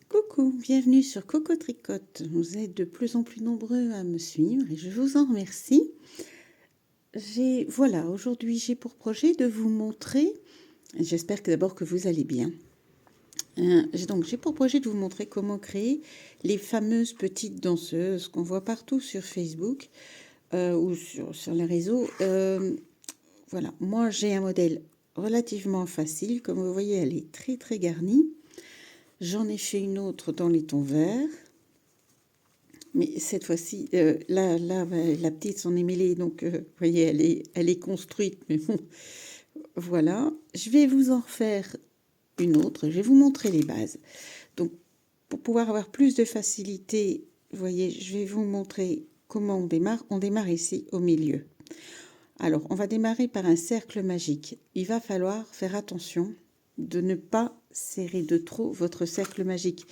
Coucou, bienvenue sur Coco Tricote. Vous êtes de plus en plus nombreux à me suivre et je vous en remercie. Voilà, aujourd'hui j'ai pour projet de vous montrer, j'espère que d'abord que vous allez bien. J'ai pour projet de vous montrer comment créer les fameuses petites danseuses qu'on voit partout sur Facebook ou sur les réseaux. Voilà, moi j'ai un modèle relativement facile, comme vous voyez elle est très très garnie. J'en ai fait une autre dans les tons verts. Mais cette fois-ci, la petite s'en est mêlée, donc vous voyez, elle est construite, mais bon, voilà. Je vais vous en refaire une autre, je vais vous montrer les bases. Donc, pour pouvoir avoir plus de facilité, vous voyez, je vais vous montrer comment on démarre. On démarre ici au milieu. Alors, on va démarrer par un cercle magique. Il va falloir faire attention de ne pas serrer de trop votre cercle magique.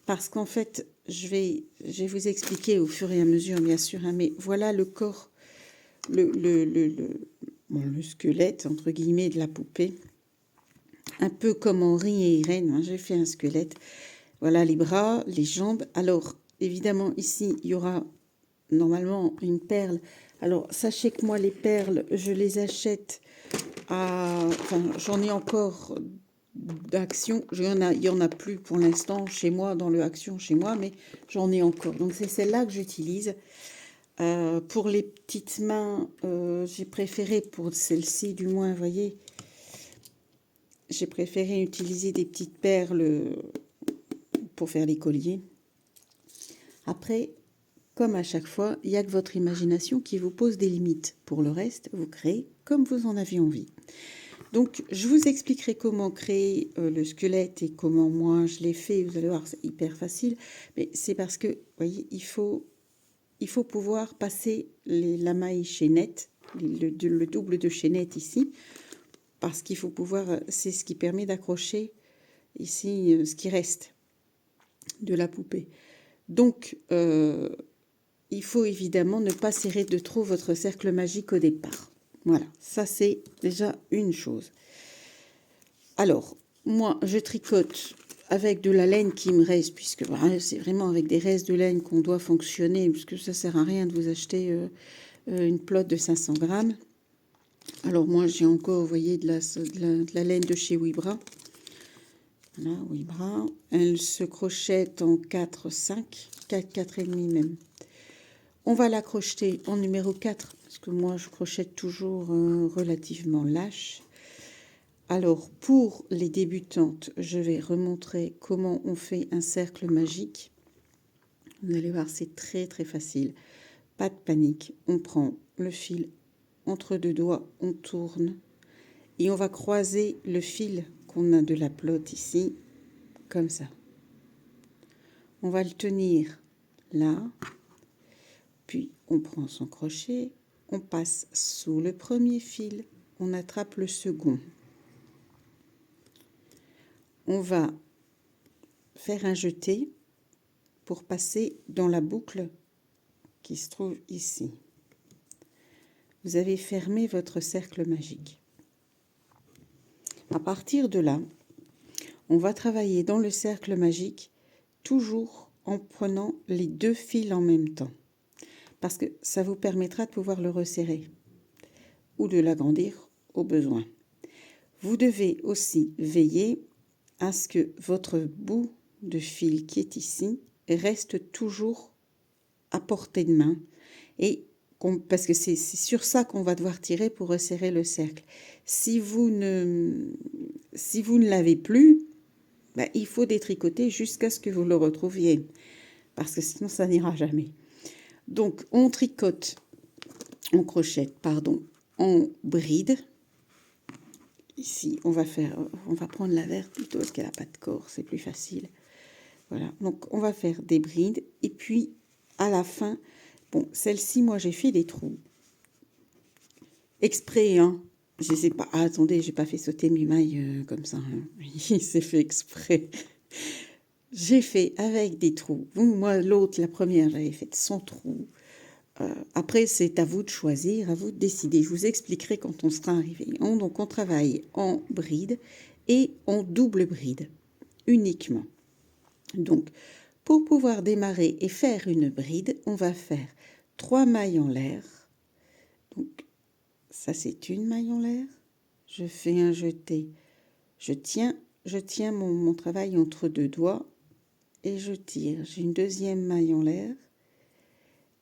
Parce qu'en fait, je vais vous expliquer au fur et à mesure, bien sûr, hein, mais voilà le corps, le squelette, entre guillemets, de la poupée. Un peu comme Henri et Irène, hein, j'ai fait un squelette. Voilà les bras, les jambes. Alors, évidemment, ici, il y aura normalement une perle. Alors, sachez que moi, les perles, je les achète à... Enfin, j'en ai encore d'Action. Il y en a plus pour l'instant chez moi, dans le Action chez moi, mais j'en ai encore. Donc, c'est celle-là que j'utilise. Pour les petites mains, j'ai préféré, pour celle-ci du moins, vous voyez, j'ai préféré utiliser des petites perles pour faire les colliers. Après, comme à chaque fois, il n'y a que votre imagination qui vous pose des limites. Pour le reste, vous créez comme vous en avez envie. Donc, je vous expliquerai comment créer le squelette et comment moi je l'ai fait. Vous allez voir, c'est hyper facile. Mais c'est parce que, vous voyez, il faut pouvoir passer la maille chaînette, le double de chaînette ici. Parce qu'il faut pouvoir, c'est ce qui permet d'accrocher ici ce qui reste de la poupée. Donc, il faut évidemment ne pas serrer de trop votre cercle magique au départ. Voilà, ça c'est déjà une chose. Alors, moi, je tricote avec de la laine qui me reste, puisque voilà, c'est vraiment avec des restes de laine qu'on doit fonctionner, puisque ça sert à rien de vous acheter une pelote de 500 grammes. Alors moi, j'ai encore, vous voyez, de la laine de chez Wibra. Voilà, Wibra. Elle se crochette en 4, 5, 4, 4,5 même. On va la crocheter en numéro 4, parce que moi, je crochette toujours relativement lâche. Alors, pour les débutantes, je vais remontrer comment on fait un cercle magique. Vous allez voir, c'est très très facile. Pas de panique. On prend le fil entre deux doigts, on tourne et on va croiser le fil qu'on a de la pelote ici, comme ça. On va le tenir là, puis on prend son crochet, on passe sous le premier fil, on attrape le second. On va faire un jeté pour passer dans la boucle qui se trouve ici. Vous avez fermé votre cercle magique. À partir de là, on va travailler dans le cercle magique toujours en prenant les deux fils en même temps. Parce que ça vous permettra de pouvoir le resserrer ou de l'agrandir au besoin. Vous devez aussi veiller à ce que votre bout de fil qui est ici reste toujours à portée de main et parce que c'est sur ça qu'on va devoir tirer pour resserrer le cercle. Si vous ne l'avez plus, ben, il faut détricoter jusqu'à ce que vous le retrouviez, parce que sinon ça n'ira jamais. Donc on tricote, on crochette, pardon, en bride. Ici, on va prendre la verte plutôt parce qu'elle n'a pas de corps, c'est plus facile. Voilà, donc on va faire des brides et puis à la fin, bon, celle-ci, moi j'ai fait des trous. Exprès, hein. Je sais pas, ah, attendez, j'ai pas fait sauter mes mailles comme ça. Hein. C'est fait exprès. J'ai fait avec des trous. Moi, l'autre, la première, j'avais fait sans trous. Après, c'est à vous de choisir, à vous de décider. Je vous expliquerai quand on sera arrivé. Donc, on travaille en bride et en double bride, uniquement. Donc, pour pouvoir démarrer et faire une bride, on va faire 3 mailles en l'air. Donc, ça c'est une maille en l'air. Je fais un jeté. Je tiens mon travail entre deux doigts et je tire. J'ai une deuxième maille en l'air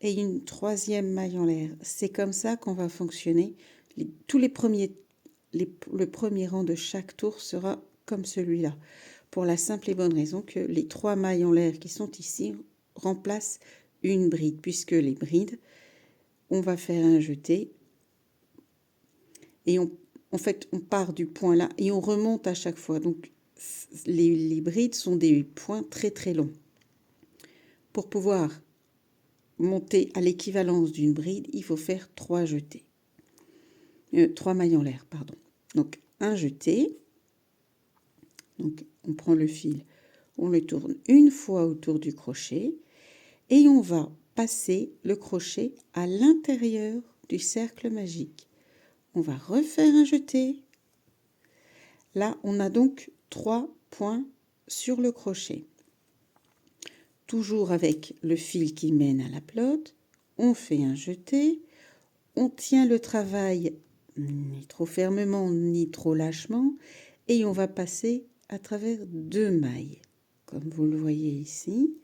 et une troisième maille en l'air. C'est comme ça qu'on va fonctionner. Le premier rang de chaque tour sera comme celui-là. Pour la simple et bonne raison que les 3 mailles en l'air qui sont ici remplacent une bride, puisque les brides, on va faire un jeté et en fait, on part du point là et on remonte à chaque fois. Donc, les brides sont des points très très longs. Pour pouvoir monter à l'équivalence d'une bride, il faut faire 3 jetés. 3 mailles en l'air, pardon. Donc, un jeté. Donc, on prend le fil, on le tourne une fois autour du crochet et on va passer le crochet à l'intérieur du cercle magique. On va refaire un jeté. Là, on a donc 3 points sur le crochet. Toujours avec le fil qui mène à la pelote, on fait un jeté, on tient le travail ni trop fermement ni trop lâchement et on va passer à travers 2 mailles. Comme vous le voyez ici,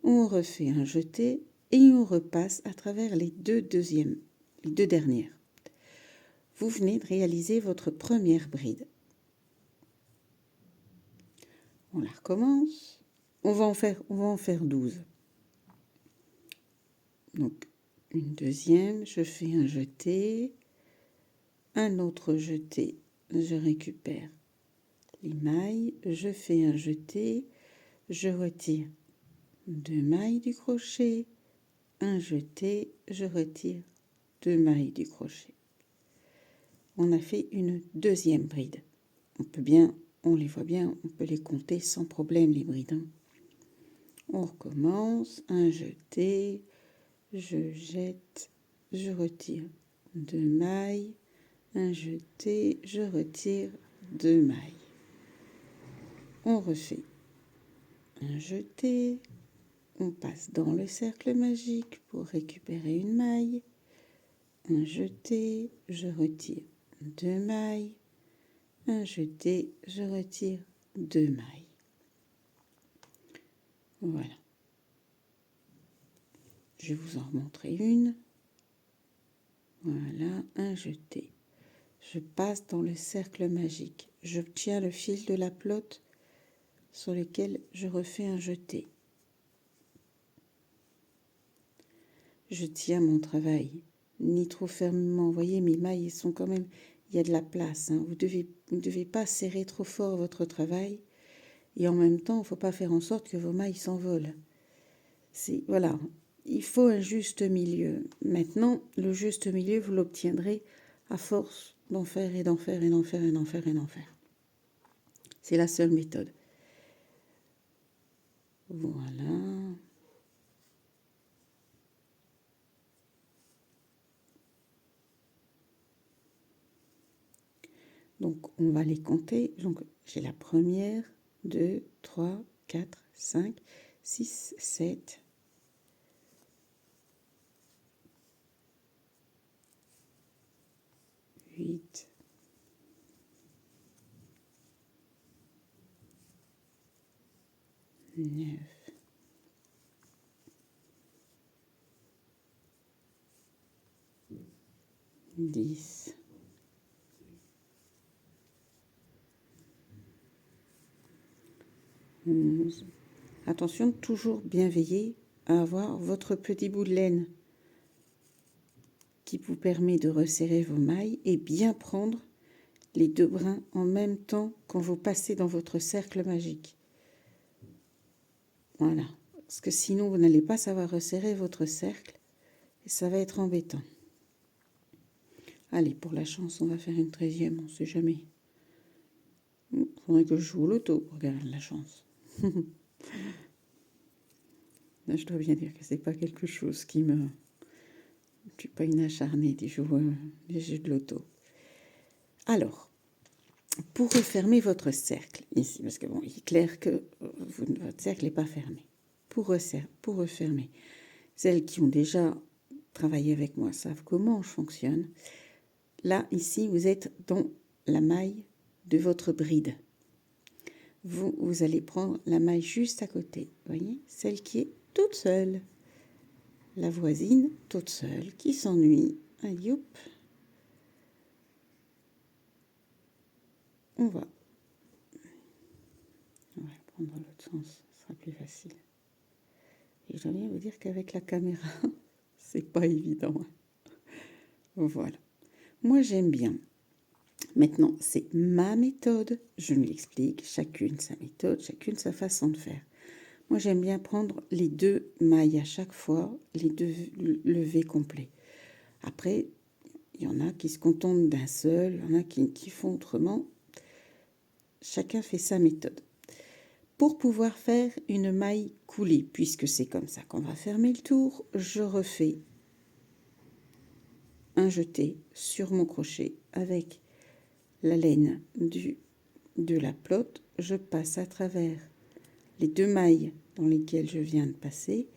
on refait un jeté et on repasse à travers les deux dernières. Vous venez de réaliser votre première bride. On la recommence. On va en faire 12. Donc, une deuxième, je fais un jeté, un autre jeté, je récupère les mailles, je fais un jeté, je retire 2 mailles du crochet, un jeté, je retire 2 mailles du crochet. On a fait une deuxième bride. On les voit bien, on peut les compter sans problème les brides. Hein. On recommence, un jeté, je jette, je retire 2 mailles, un jeté, je retire 2 mailles. On refait un jeté, on passe dans le cercle magique pour récupérer une maille, un jeté, je retire 2 mailles, un jeté, je retire 2 mailles. Voilà. Je vais vous en remontrer une. Voilà, un jeté. Je passe dans le cercle magique. Je tiens le fil de la pelote sur lequel je refais un jeté. Je tiens mon travail, ni trop fermement. Vous voyez, mes mailles sont quand même... Il y a de la place. Hein. Vous ne devez pas serrer trop fort votre travail. Et en même temps, il ne faut pas faire en sorte que vos mailles s'envolent. Voilà, il faut un juste milieu. Maintenant, le juste milieu, vous l'obtiendrez à force d'en faire et d'en faire et d'en faire et d'en faire et d'en faire. C'est la seule méthode. Voilà. Donc, on va les compter. Donc, j'ai la première, 2, 3, 4, 5, 6, 7, 8, 9, 10, 11. Attention, toujours bien veiller à avoir votre petit bout de laine qui vous permet de resserrer vos mailles et bien prendre les 2 brins en même temps quand vous passez dans votre cercle magique. Voilà, parce que sinon vous n'allez pas savoir resserrer votre cercle et ça va être embêtant. Allez, pour la chance, on va faire une 13e, on ne sait jamais. Il faudrait que je joue au loto pour gagner la chance. Là, je dois bien dire que c'est pas quelque chose qui me... Je suis pas une acharnée des jeux de loto. Alors, pour refermer votre cercle, ici, parce que bon, il est clair que votre cercle n'est pas fermé. Pour refermer, celles qui ont déjà travaillé avec moi savent comment je fonctionne. Là, ici, vous êtes dans la maille de votre bride. Vous allez prendre la maille juste à côté, voyez, celle qui est toute seule. La voisine, toute seule, qui s'ennuie. Allez, hop. On va prendre dans l'autre sens, ce sera plus facile. Et je dois bien vous dire qu'avec la caméra, c'est pas évident. Voilà. Moi, j'aime bien. Maintenant, c'est ma méthode. Je me l'explique. Chacune sa méthode, chacune sa façon de faire. Moi, j'aime bien prendre les 2 mailles à chaque fois, les 2 levés complets. Après, il y en a qui se contentent d'un seul, il y en a qui font autrement. Chacun fait sa méthode. Pour pouvoir faire une maille coulée, puisque c'est comme ça qu'on va fermer le tour, je refais un jeté sur mon crochet avec la laine de la pelote. Je passe à travers les 2 mailles dans lesquelles je viens de passer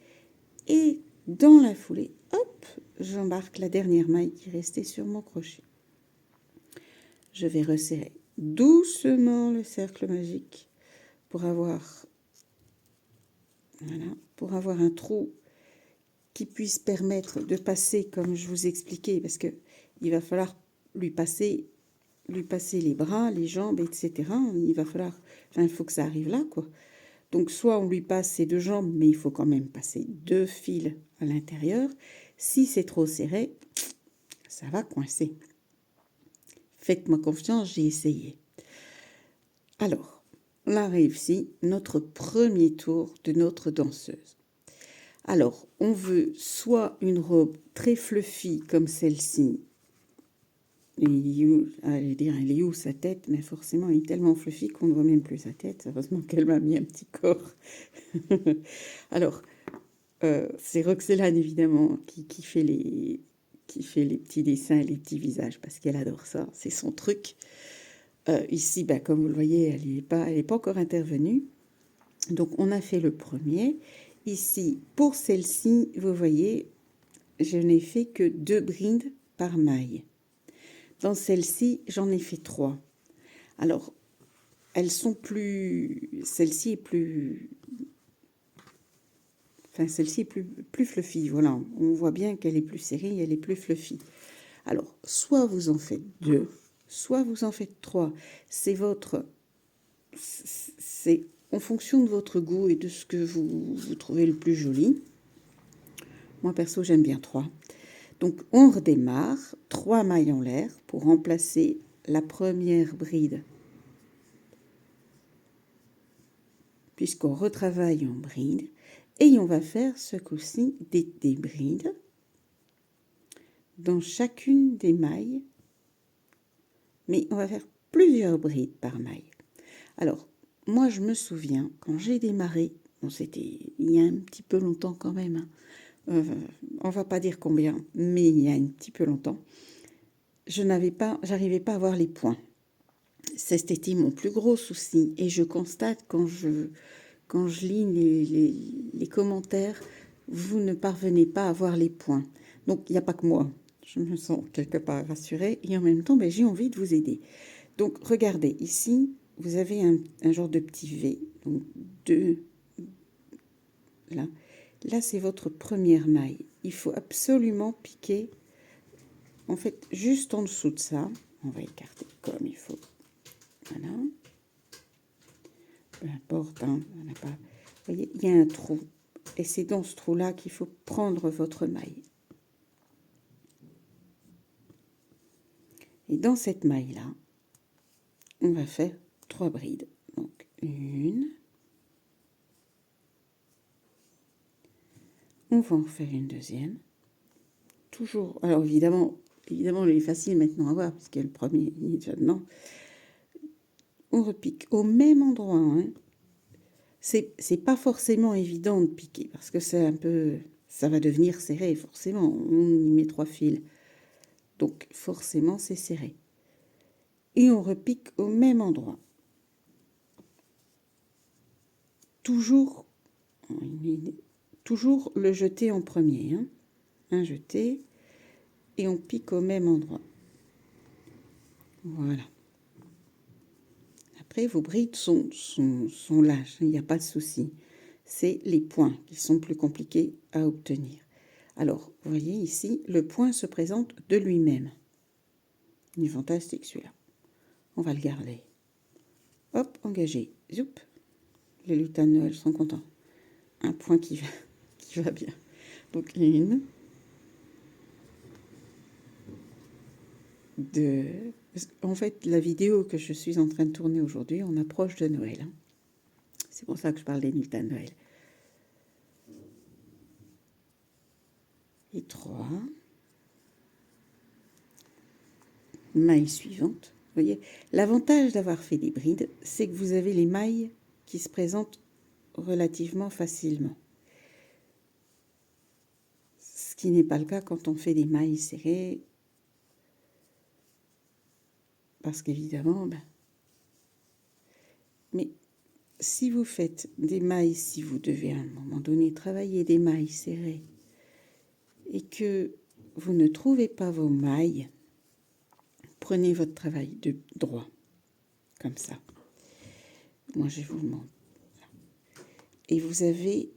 et dans la foulée, hop, j'embarque la dernière maille qui restait sur mon crochet. Je vais resserrer doucement le cercle magique pour avoir un trou qui puisse permettre de passer comme je vous expliquais, parce que il va falloir lui passer les bras, les jambes, etc. Il va falloir, il faut que ça arrive là, quoi. Donc soit on lui passe ses 2 jambes, mais il faut quand même passer 2 fils à l'intérieur. Si c'est trop serré, ça va coincer. Faites-moi confiance, j'ai essayé. Alors, on arrive ici, notre premier tour de notre danseuse. Alors, on veut soit une robe très fluffy comme celle-ci. Elle est où sa tête? Mais forcément, elle est tellement fluffy qu'on ne voit même plus sa tête. Heureusement qu'elle m'a mis un petit corps. Alors, c'est Roxelane, évidemment, qui fait les petits dessins et les petits visages, parce qu'elle adore ça. C'est son truc. Ici, comme vous le voyez, elle n'est pas encore intervenue. Donc, on a fait le premier. Ici, pour celle-ci, vous voyez, je n'ai fait que 2 brides par maille. Dans celle-ci, j'en ai fait 3. Alors, elles sont plus... Celle-ci est plus... Enfin, celle-ci est plus fluffy. Voilà, on voit bien qu'elle est plus serrée, elle est plus fluffy. Alors, soit vous en faites 2, soit vous en faites 3. C'est en fonction de votre goût et de ce que vous trouvez le plus joli. Moi, perso, j'aime bien 3. Donc, on redémarre, 3 mailles en l'air pour remplacer la première bride. Puisqu'on retravaille en bride. Et on va faire ce coup-ci des brides dans chacune des mailles. Mais on va faire plusieurs brides par maille. Alors, moi, je me souviens, quand j'ai démarré, bon, c'était il y a un petit peu longtemps quand même, hein, on va pas dire combien, mais il y a un petit peu longtemps, j'arrivais pas à voir les points. C'était mon plus gros souci. Et je constate quand je lis les commentaires, vous ne parvenez pas à voir les points. Donc, il n'y a pas que moi. Je me sens quelque part rassurée et en même temps, j'ai envie de vous aider. Donc, regardez, ici, vous avez un genre de petit V. Donc, 2, là. Là, c'est votre première maille. Il faut absolument piquer, en fait, juste en dessous de ça. On va écarter comme il faut. Voilà. Peu importe, hein, on n'a pas... Vous voyez, il y a un trou. Et c'est dans ce trou-là qu'il faut prendre votre maille. Et dans cette maille-là, on va faire 3 brides. Donc, 1. On va en faire une deuxième. Toujours... Alors, évidemment, il est facile maintenant à voir, parce que le premier, il est déjà dedans. On repique au même endroit, hein. C'est pas forcément évident de piquer, parce que c'est un peu... Ça va devenir serré, forcément. On y met 3 fils. Donc, forcément, c'est serré. et on repique au même endroit. Toujours le jeter en premier, hein. Un jeté et on pique au même endroit. Voilà. Après, vos brides sont lâches, il n'y a pas de souci. C'est les points qui sont plus compliqués à obtenir. Alors, vous voyez ici, le point se présente de lui-même. Il est fantastique celui-là. On va le garder. Hop, engagé. Zoup. Les lutins de Noël sont contents. Un point qui va bien. Donc, 1, 2. En fait, la vidéo que je suis en train de tourner aujourd'hui, on approche de Noël. Hein. C'est pour ça que je parle des lutins de Noël. Et 3. Maille suivante. Vous voyez, l'avantage d'avoir fait des brides, c'est que vous avez les mailles qui se présentent relativement facilement. Ce qui n'est pas le cas quand on fait des mailles serrées. Parce qu'évidemment, mais si vous faites des mailles, si vous devez à un moment donné travailler des mailles serrées et que vous ne trouvez pas vos mailles, prenez votre travail de droit, comme ça. Moi, je vous le montre. Et vous avez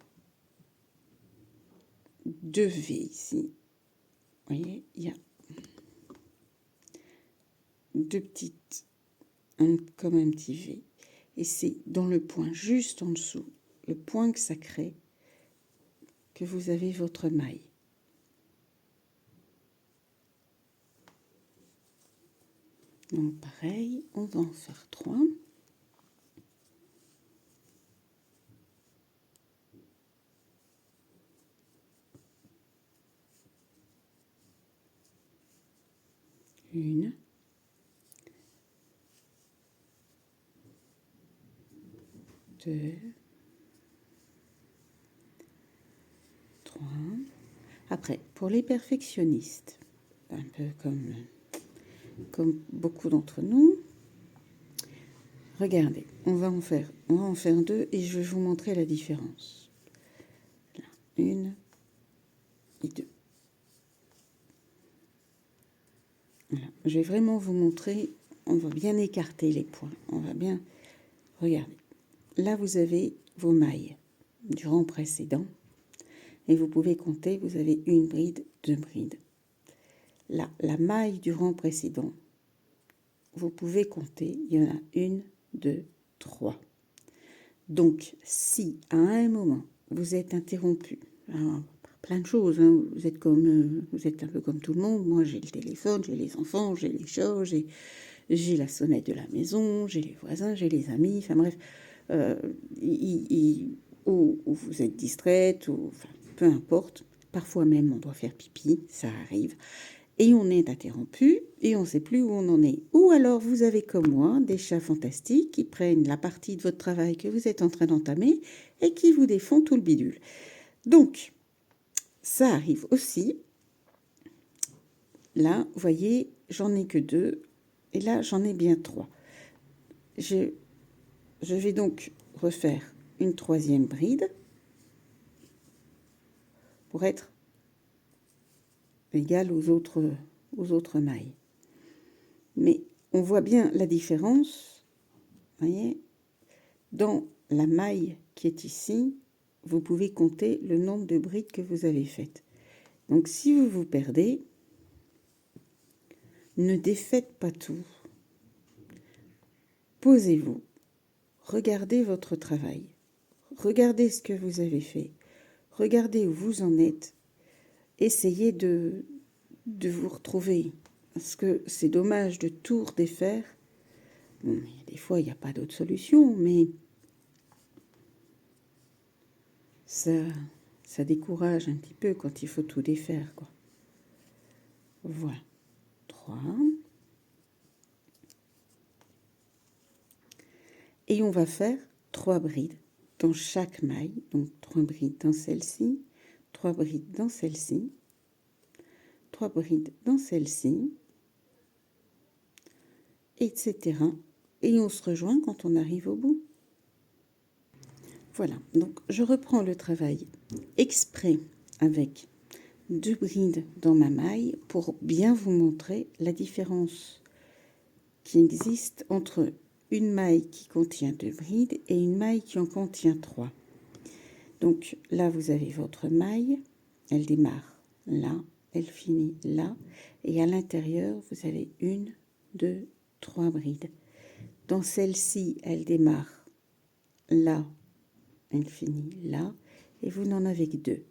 2 V ici. Vous voyez, il y a 2 petites, comme un petit V. Et c'est dans le point juste en dessous, le point que ça crée, que vous avez votre maille. Donc pareil, on va en faire 3. Une. 2. 3. Après, pour les perfectionnistes, un peu comme beaucoup d'entre nous, regardez, on va en faire 2 et je vais vous montrer la différence. 1 et 2. Voilà. Je vais vraiment vous montrer, on va bien écarter les points, on va bien regarder. Là, vous avez vos mailles du rang précédent et vous pouvez compter, vous avez 1 bride, 2 brides. Là, la maille du rang précédent, vous pouvez compter, il y en a 1, 2, 3. Donc, si à un moment, vous êtes interrompu, alors, plein de choses, hein, vous êtes un peu comme tout le monde, moi j'ai le téléphone, j'ai les enfants, j'ai les chats, j'ai la sonnette de la maison, j'ai les voisins, j'ai les amis, enfin bref, ou vous êtes distraite, ou enfin, peu importe, parfois même on doit faire pipi, ça arrive, et on est interrompu et on ne sait plus où on en est. Ou alors vous avez comme moi des chats fantastiques qui prennent la partie de votre travail que vous êtes en train d'entamer et qui vous défont tout le bidule. Donc, ça arrive aussi. Là, vous voyez, j'en ai que 2 et là, j'en ai bien 3. Je vais donc refaire une 3e bride pour être égale aux autres mailles. Mais on voit bien la différence, vous voyez, dans la maille qui est ici, vous pouvez compter le nombre de brides que vous avez faites. Donc si vous vous perdez, ne défaites pas tout. Posez-vous, regardez votre travail, regardez ce que vous avez fait, regardez où vous en êtes, essayez de vous retrouver, parce que c'est dommage de tout redéfaire. Bon, des fois, il n'y a pas d'autre solution, mais ça décourage un petit peu quand il faut tout défaire, quoi. Voilà. 3. Et on va faire 3 brides dans chaque maille. Donc 3 brides dans celle-ci, 3 brides dans celle-ci, 3 brides dans celle-ci. etc. Et on se rejoint quand on arrive au bout. Voilà, donc je reprends le travail exprès avec 2 brides dans ma maille pour bien vous montrer la différence qui existe entre une maille qui contient 2 brides et une maille qui en contient 3. Donc là, vous avez votre maille, elle démarre là, elle finit là, et à l'intérieur, vous avez 1, 2, 3 brides. Dans celle-ci, elle démarre là, elle finit là, et vous n'en avez que 2.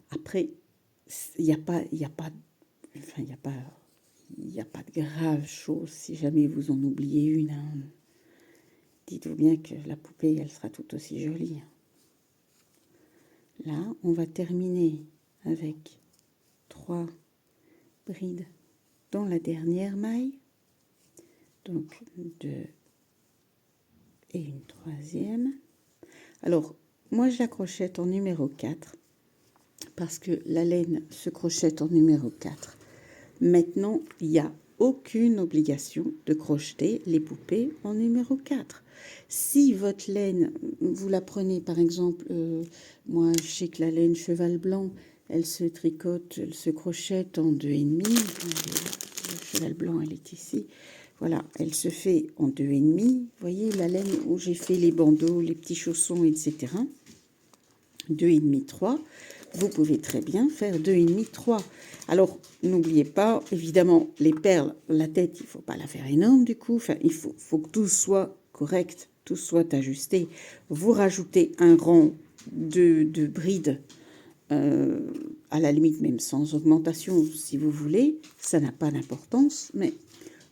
Après, il n'y a pas de grave chose si jamais vous en oubliez une. Hein. Dites-vous bien que la poupée, elle sera tout aussi jolie. Là, on va terminer avec 3 brides dans la dernière maille. Donc 2 et une troisième. Alors, moi, je la crochette en numéro 4 parce que la laine se crochette en numéro 4. Maintenant, il n'y a aucune obligation de crocheter les poupées en numéro 4. Si votre laine, vous la prenez par exemple, moi je sais que la laine cheval blanc, elle se tricote, elle se crochette en 2,5. Le cheval blanc, elle est ici. Voilà, elle se fait en 2,5. Vous voyez la laine où j'ai fait les bandeaux, les petits chaussons, etc. 2,5, 3. Vous pouvez très bien faire 2,5, 3. Alors, n'oubliez pas, évidemment, les perles, la tête, il ne faut pas la faire énorme du coup. Enfin, il faut que tout soit correct, tout soit ajusté. Vous rajoutez un rang de brides, à la limite même sans augmentation si vous voulez. Ça n'a pas d'importance, mais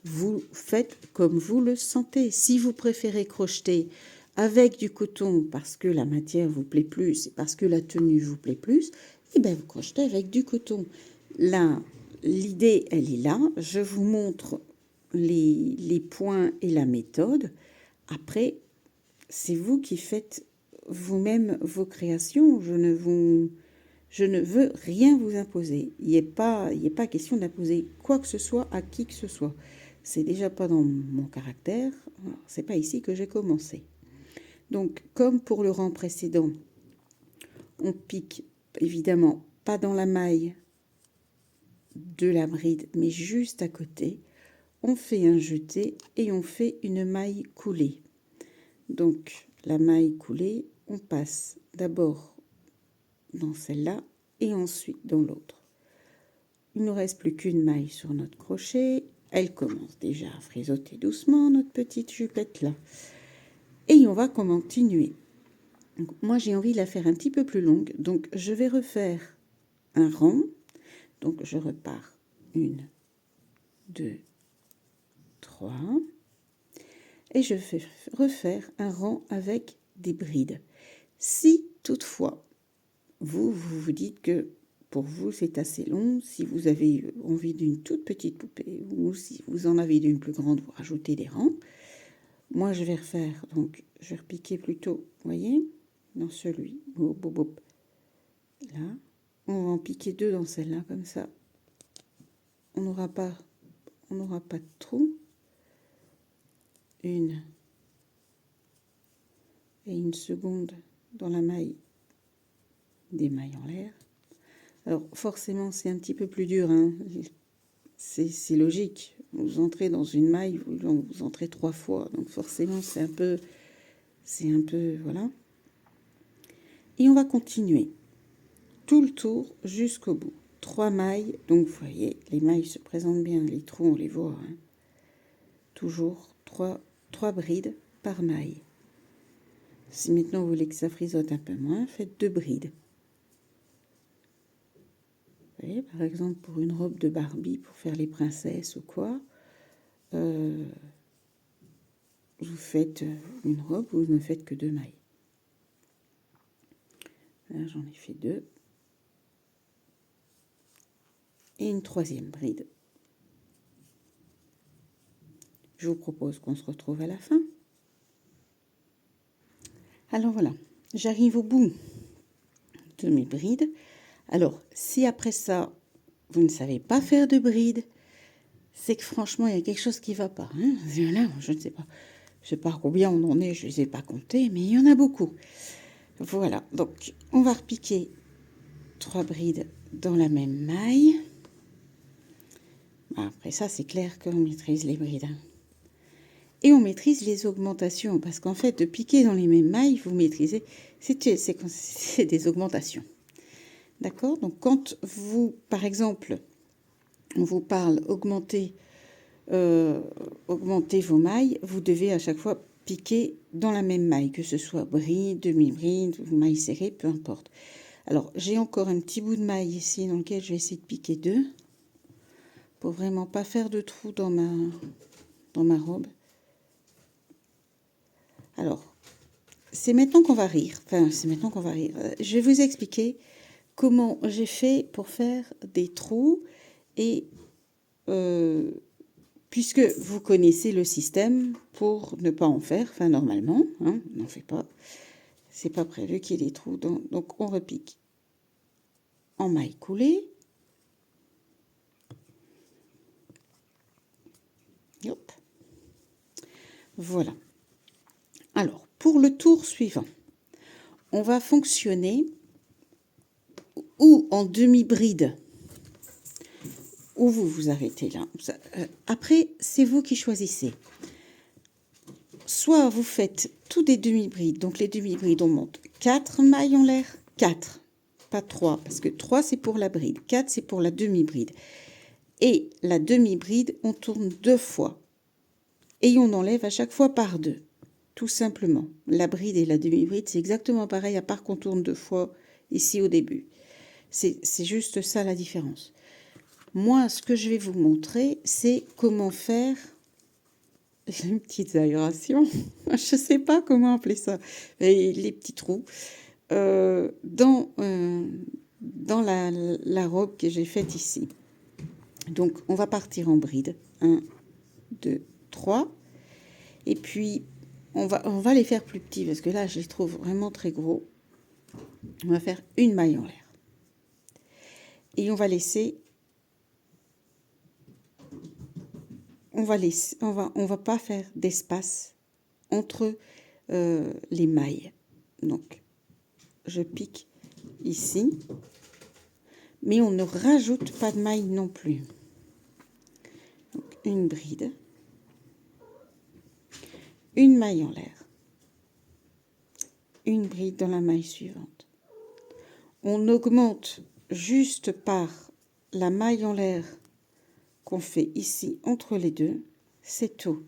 vous faites comme vous le sentez. Si vous préférez crocheter avec du coton parce que la matière vous plaît plus et parce que la tenue vous plaît plus, eh bien vous crochetez avec du coton. Là, l'idée, elle est là. Je vous montre les points et la méthode. Après, c'est vous qui faites vous-même vos créations. Je ne veux rien vous imposer. Il n'est pas question d'imposer quoi que ce soit à qui que ce soit. C'est déjà pas dans mon caractère. C'est pas ici que j'ai commencé. Donc, comme pour le rang précédent, on pique évidemment pas dans la maille de la bride, mais juste à côté. On fait un jeté et on fait une maille coulée. Donc, la maille coulée, on passe d'abord dans celle-là et ensuite dans l'autre. Il ne nous reste plus qu'une maille sur notre crochet. Elle commence déjà à frisotter doucement, notre petite jupette là. Et on va continuer. Donc, moi, j'ai envie de la faire un petit peu plus longue. Donc, je vais refaire un rang. Donc, je repars 1, 2, 3. Et je vais refaire un rang avec des brides. Si, toutefois, vous dites que pour vous, c'est assez long, si vous avez envie d'une toute petite poupée ou si vous en avez d'une plus grande, vous rajoutez des rangs. Moi, je vais refaire, donc, je vais repiquer plutôt, vous voyez, dans celui, là. On va en piquer 2 dans celle-là, comme ça. On n'aura pas de trou. 1 et une seconde dans la maille des mailles en l'air. Alors, forcément, c'est un petit peu plus dur, hein. C'est logique. Vous entrez dans une maille, vous entrez 3 fois. Donc, forcément, c'est un peu, voilà. Et on va continuer tout le tour jusqu'au bout. 3 mailles. Donc, vous voyez, les mailles se présentent bien. Les trous, on les voit. Hein. Toujours 3 brides par maille. Si maintenant vous voulez que ça frisote un peu moins, faites 2 brides. Vous voyez, par exemple, pour une robe de Barbie, pour faire les princesses ou quoi, vous faites une robe, vous ne faites que 2 mailles. Là, j'en ai fait 2. Et une 3e bride. Je vous propose qu'on se retrouve à la fin. Alors voilà, j'arrive au bout de mes brides. Alors, si après ça, vous ne savez pas faire de brides, c'est que franchement, il y a quelque chose qui va pas. Hein. Là, je ne sais pas. Je sais pas combien on en est, je ne les ai pas comptés, mais il y en a beaucoup. Voilà, donc on va repiquer 3 brides dans la même maille. Après ça, c'est clair qu'on maîtrise les brides. Hein. Et on maîtrise les augmentations, parce qu'en fait, de piquer dans les mêmes mailles, vous maîtrisez, c'est des augmentations. D'accord? Donc quand vous, par exemple, on vous parle augmenter vos mailles, vous devez à chaque fois piquer dans la même maille, que ce soit bride, demi-bride, maille serrée, peu importe. Alors, j'ai encore un petit bout de maille ici dans lequel je vais essayer de piquer 2 pour vraiment pas faire de trou dans ma robe. Alors, c'est maintenant qu'on va rire. Enfin, c'est maintenant qu'on va rire. Je vais vous expliquer comment j'ai fait pour faire des trous et puisque vous connaissez le système pour ne pas en faire, enfin normalement, hein, on n'en fait pas. C'est pas prévu qu'il y ait des trous. Donc on repique en maille coulée. Hop. Voilà. Alors, pour le tour suivant, on va fonctionner ou en demi-bride, ou vous vous arrêtez là. Après, c'est vous qui choisissez. Soit vous faites tous des demi-brides, donc les demi-brides, on monte 4 mailles en l'air, 4, pas 3, parce que 3 c'est pour la bride, 4 c'est pour la demi-bride. Et la demi-bride, on tourne 2 fois. Et on enlève à chaque fois par 2. Tout simplement. La bride et la demi-bride, c'est exactement pareil, à part qu'on tourne 2 fois ici au début. C'est juste ça la différence. Moi, ce que je vais vous montrer, c'est comment faire une petite aération. Je ne sais pas comment appeler ça. Les petits trous. Dans la robe que j'ai faite ici. Donc, on va partir en bride. 1, 2, 3. Et puis, on va les faire plus petits parce que là, je les trouve vraiment très gros. On va faire une maille en l'air. Et on va laisser... On va pas faire d'espace entre les mailles. Donc, je pique ici. Mais on ne rajoute pas de maille non plus. Donc, une bride. Une maille en l'air. Une bride dans la maille suivante. On augmente juste par la maille en l'air qu'on fait ici entre les deux. C'est tout.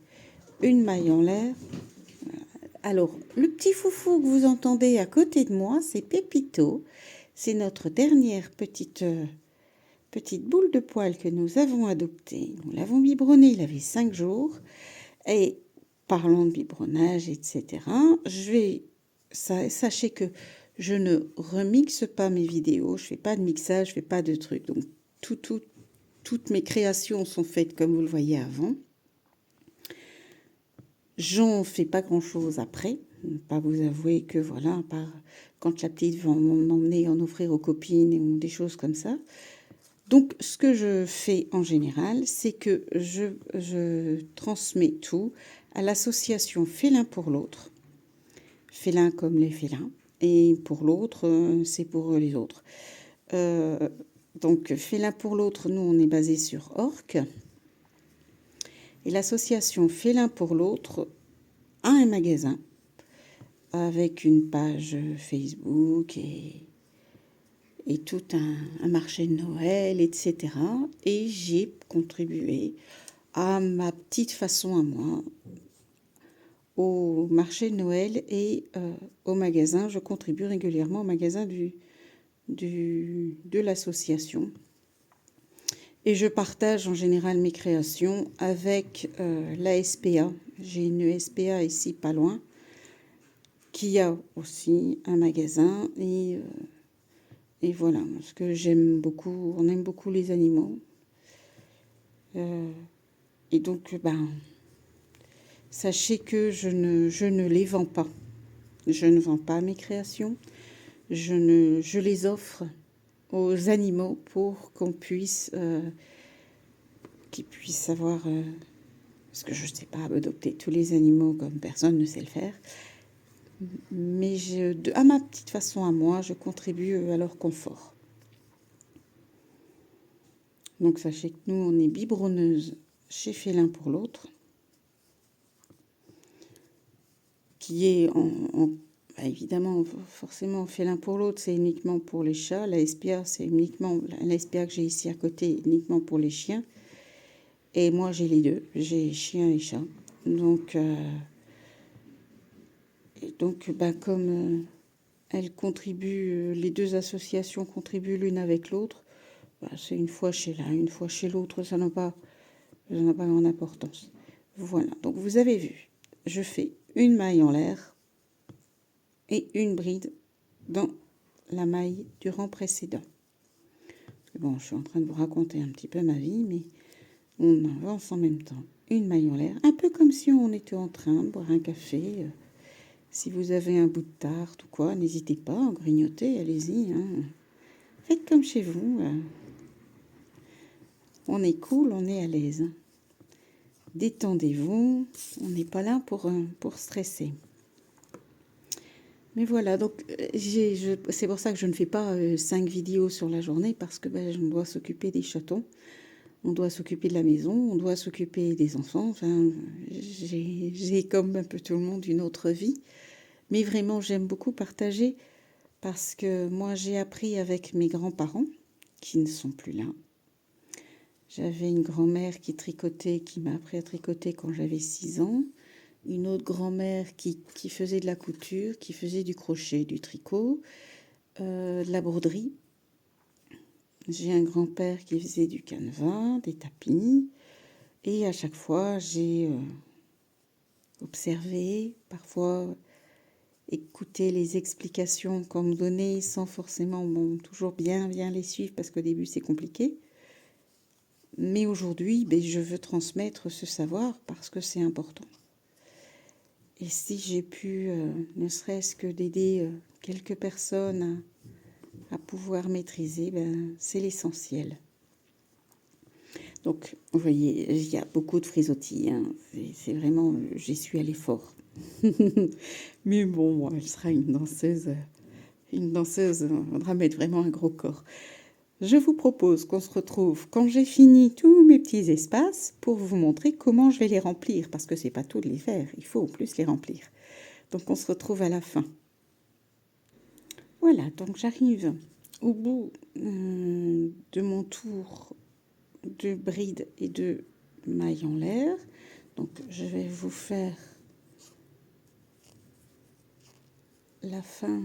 Une maille en l'air. Alors, le petit foufou que vous entendez à côté de moi, c'est Pépito. C'est notre dernière petite boule de poil que nous avons adoptée. Nous l'avons biberonné, il avait 5 jours. Et parlant de biberonnage, etc., sachez que je ne remixe pas mes vidéos, je fais pas de mixage, je fais pas de trucs. Donc, toutes mes créations sont faites comme vous le voyez avant. J'en fais pas grand-chose après. Pas vous avouer que voilà, à part quand la petite va m'emmener en offrir aux copines ou des choses comme ça. Donc, ce que je fais en général, c'est que je transmets tout à l'association Félin pour l'autre. Félin comme les félins. Et pour l'autre, c'est pour les autres. Donc, Félin pour l'autre, nous, on est basé sur Orc. Et l'association Félin pour l'autre a un magasin avec une page Facebook et tout un marché de Noël, etc. Et j'ai contribué à ma petite façon à moi au marché de Noël et au magasin. Je contribue régulièrement au magasin de l'association. Et je partage en général mes créations avec la SPA. J'ai une SPA ici pas loin qui a aussi un magasin et voilà, parce que j'aime beaucoup, on aime beaucoup les animaux. Et donc, sachez que je ne les vends pas. Je ne vends pas mes créations. Je les offre aux animaux pour qu'on puisse qu'ils puissent savoir, parce que je ne sais pas adopter tous les animaux comme personne ne sait le faire, mais à ma petite façon à moi, je contribue à leur confort. Donc sachez que nous, on est biberonneuses chez Félin pour l'autre, qui est bah, évidemment, forcément, Félin pour l'autre, c'est uniquement pour les chats. La SPA, c'est uniquement, la SPA que j'ai ici à côté, uniquement pour les chiens. Et moi, j'ai les deux, j'ai chien et chat. Donc, bah, comme elles contribuent, les deux associations contribuent l'une avec l'autre, bah, c'est une fois chez l'un, une fois chez l'autre, ça n'a pas grande importance. Voilà, donc vous avez vu, je fais une maille en l'air et une bride dans la maille du rang précédent. Bon, je suis en train de vous raconter un petit peu ma vie, mais on avance en même temps. Une maille en l'air, un peu comme si on était en train de boire un café. Si vous avez un bout de tarte ou quoi, n'hésitez pas, en grignoter, allez-y. Hein. Faites comme chez vous. On est cool, on est à l'aise. Détendez-vous, on n'est pas là pour stresser. Mais voilà, donc c'est pour ça que je ne fais pas 5 vidéos sur la journée, parce que ben, on doit s'occuper des chatons, on doit s'occuper de la maison, on doit s'occuper des enfants. Enfin, j'ai comme un peu tout le monde une autre vie. Mais vraiment, j'aime beaucoup partager, parce que moi, j'ai appris avec mes grands-parents, qui ne sont plus là. J'avais une grand-mère qui tricotait, qui m'a appris à tricoter quand j'avais 6 ans. Une autre grand-mère qui faisait de la couture, qui faisait du crochet, du tricot, de la broderie. J'ai un grand-père qui faisait du canevas, des tapis. Et à chaque fois, j'ai observé, parfois écouté les explications qu'on me donnait sans forcément toujours bien les suivre, parce qu'au début, c'est compliqué. Mais aujourd'hui, ben, je veux transmettre ce savoir parce que c'est important. Et si j'ai pu, ne serait-ce que d'aider quelques personnes à pouvoir maîtriser, ben, c'est l'essentiel. Donc, vous voyez, il y a beaucoup de frisottis. Hein. C'est vraiment, j'y suis allée fort. Mais bon, moi, elle sera une danseuse. Une danseuse, on faudra mettre vraiment un gros corps. Je vous propose qu'on se retrouve quand j'ai fini tous mes petits espaces pour vous montrer comment je vais les remplir, parce que c'est pas tout de les faire, il faut en plus les remplir. Donc on se retrouve à la fin. Voilà, donc j'arrive au bout de mon tour de bride et de maille en l'air. Donc je vais vous faire la fin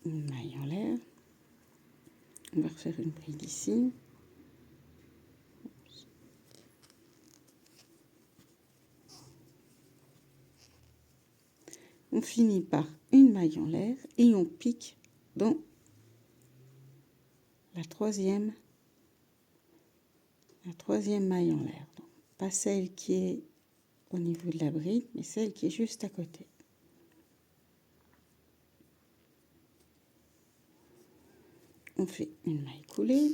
une maille en l'air. On va refaire une bride ici. On finit par une maille en l'air et on pique dans la troisième maille en l'air. Donc, pas celle qui est au niveau de la bride, mais celle qui est juste à côté. On fait une maille coulée.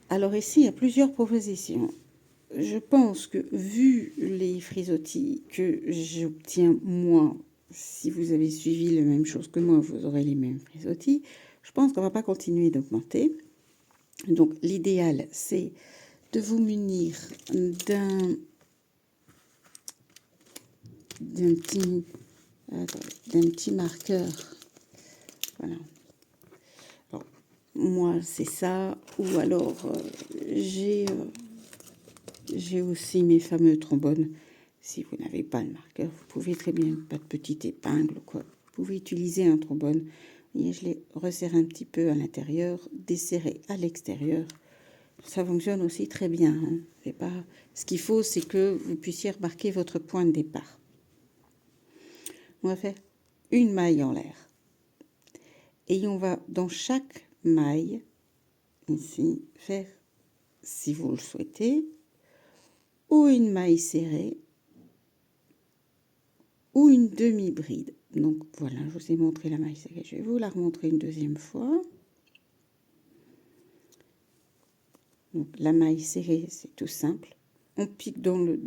Alors ici, il y a plusieurs propositions. Je pense que, vu les frisottis que j'obtiens moi, si vous avez suivi la même chose que moi, vous aurez les mêmes frisottis, je pense qu'on ne va pas continuer d'augmenter. Donc l'idéal, c'est de vous munir d'un petit marqueur. Voilà. Alors, moi, c'est ça. Ou alors, j'ai aussi mes fameux trombones. Si vous n'avez pas de marqueur, vous pouvez très bien, pas de petite épingle ou quoi. Vous pouvez utiliser un trombone. Et je les resserre un petit peu à l'intérieur, desserrer à l'extérieur. Ça fonctionne aussi très bien. Hein. C'est pas... Ce qu'il faut, c'est que vous puissiez remarquer votre point de départ. On va faire une maille en l'air. Et on va, dans chaque maille, ici, faire, si vous le souhaitez, ou une maille serrée, ou une demi-bride. Donc voilà, je vous ai montré la maille serrée. Je vais vous la remontrer une deuxième fois. Donc la maille serrée, c'est tout simple. On pique dans le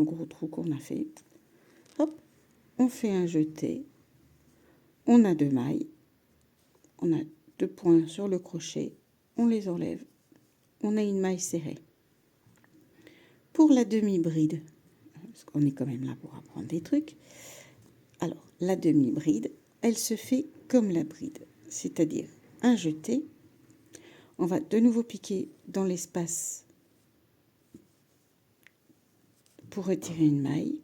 gros trou qu'on a fait. Hop, on fait un jeté. On a 2 mailles. On a 2 points sur le crochet. On les enlève. On a une maille serrée. Pour la demi-bride, parce qu'on est quand même là pour apprendre des trucs. Alors, la demi-bride, elle se fait comme la bride. C'est-à-dire un jeté. On va de nouveau piquer dans l'espace pour retirer une maille.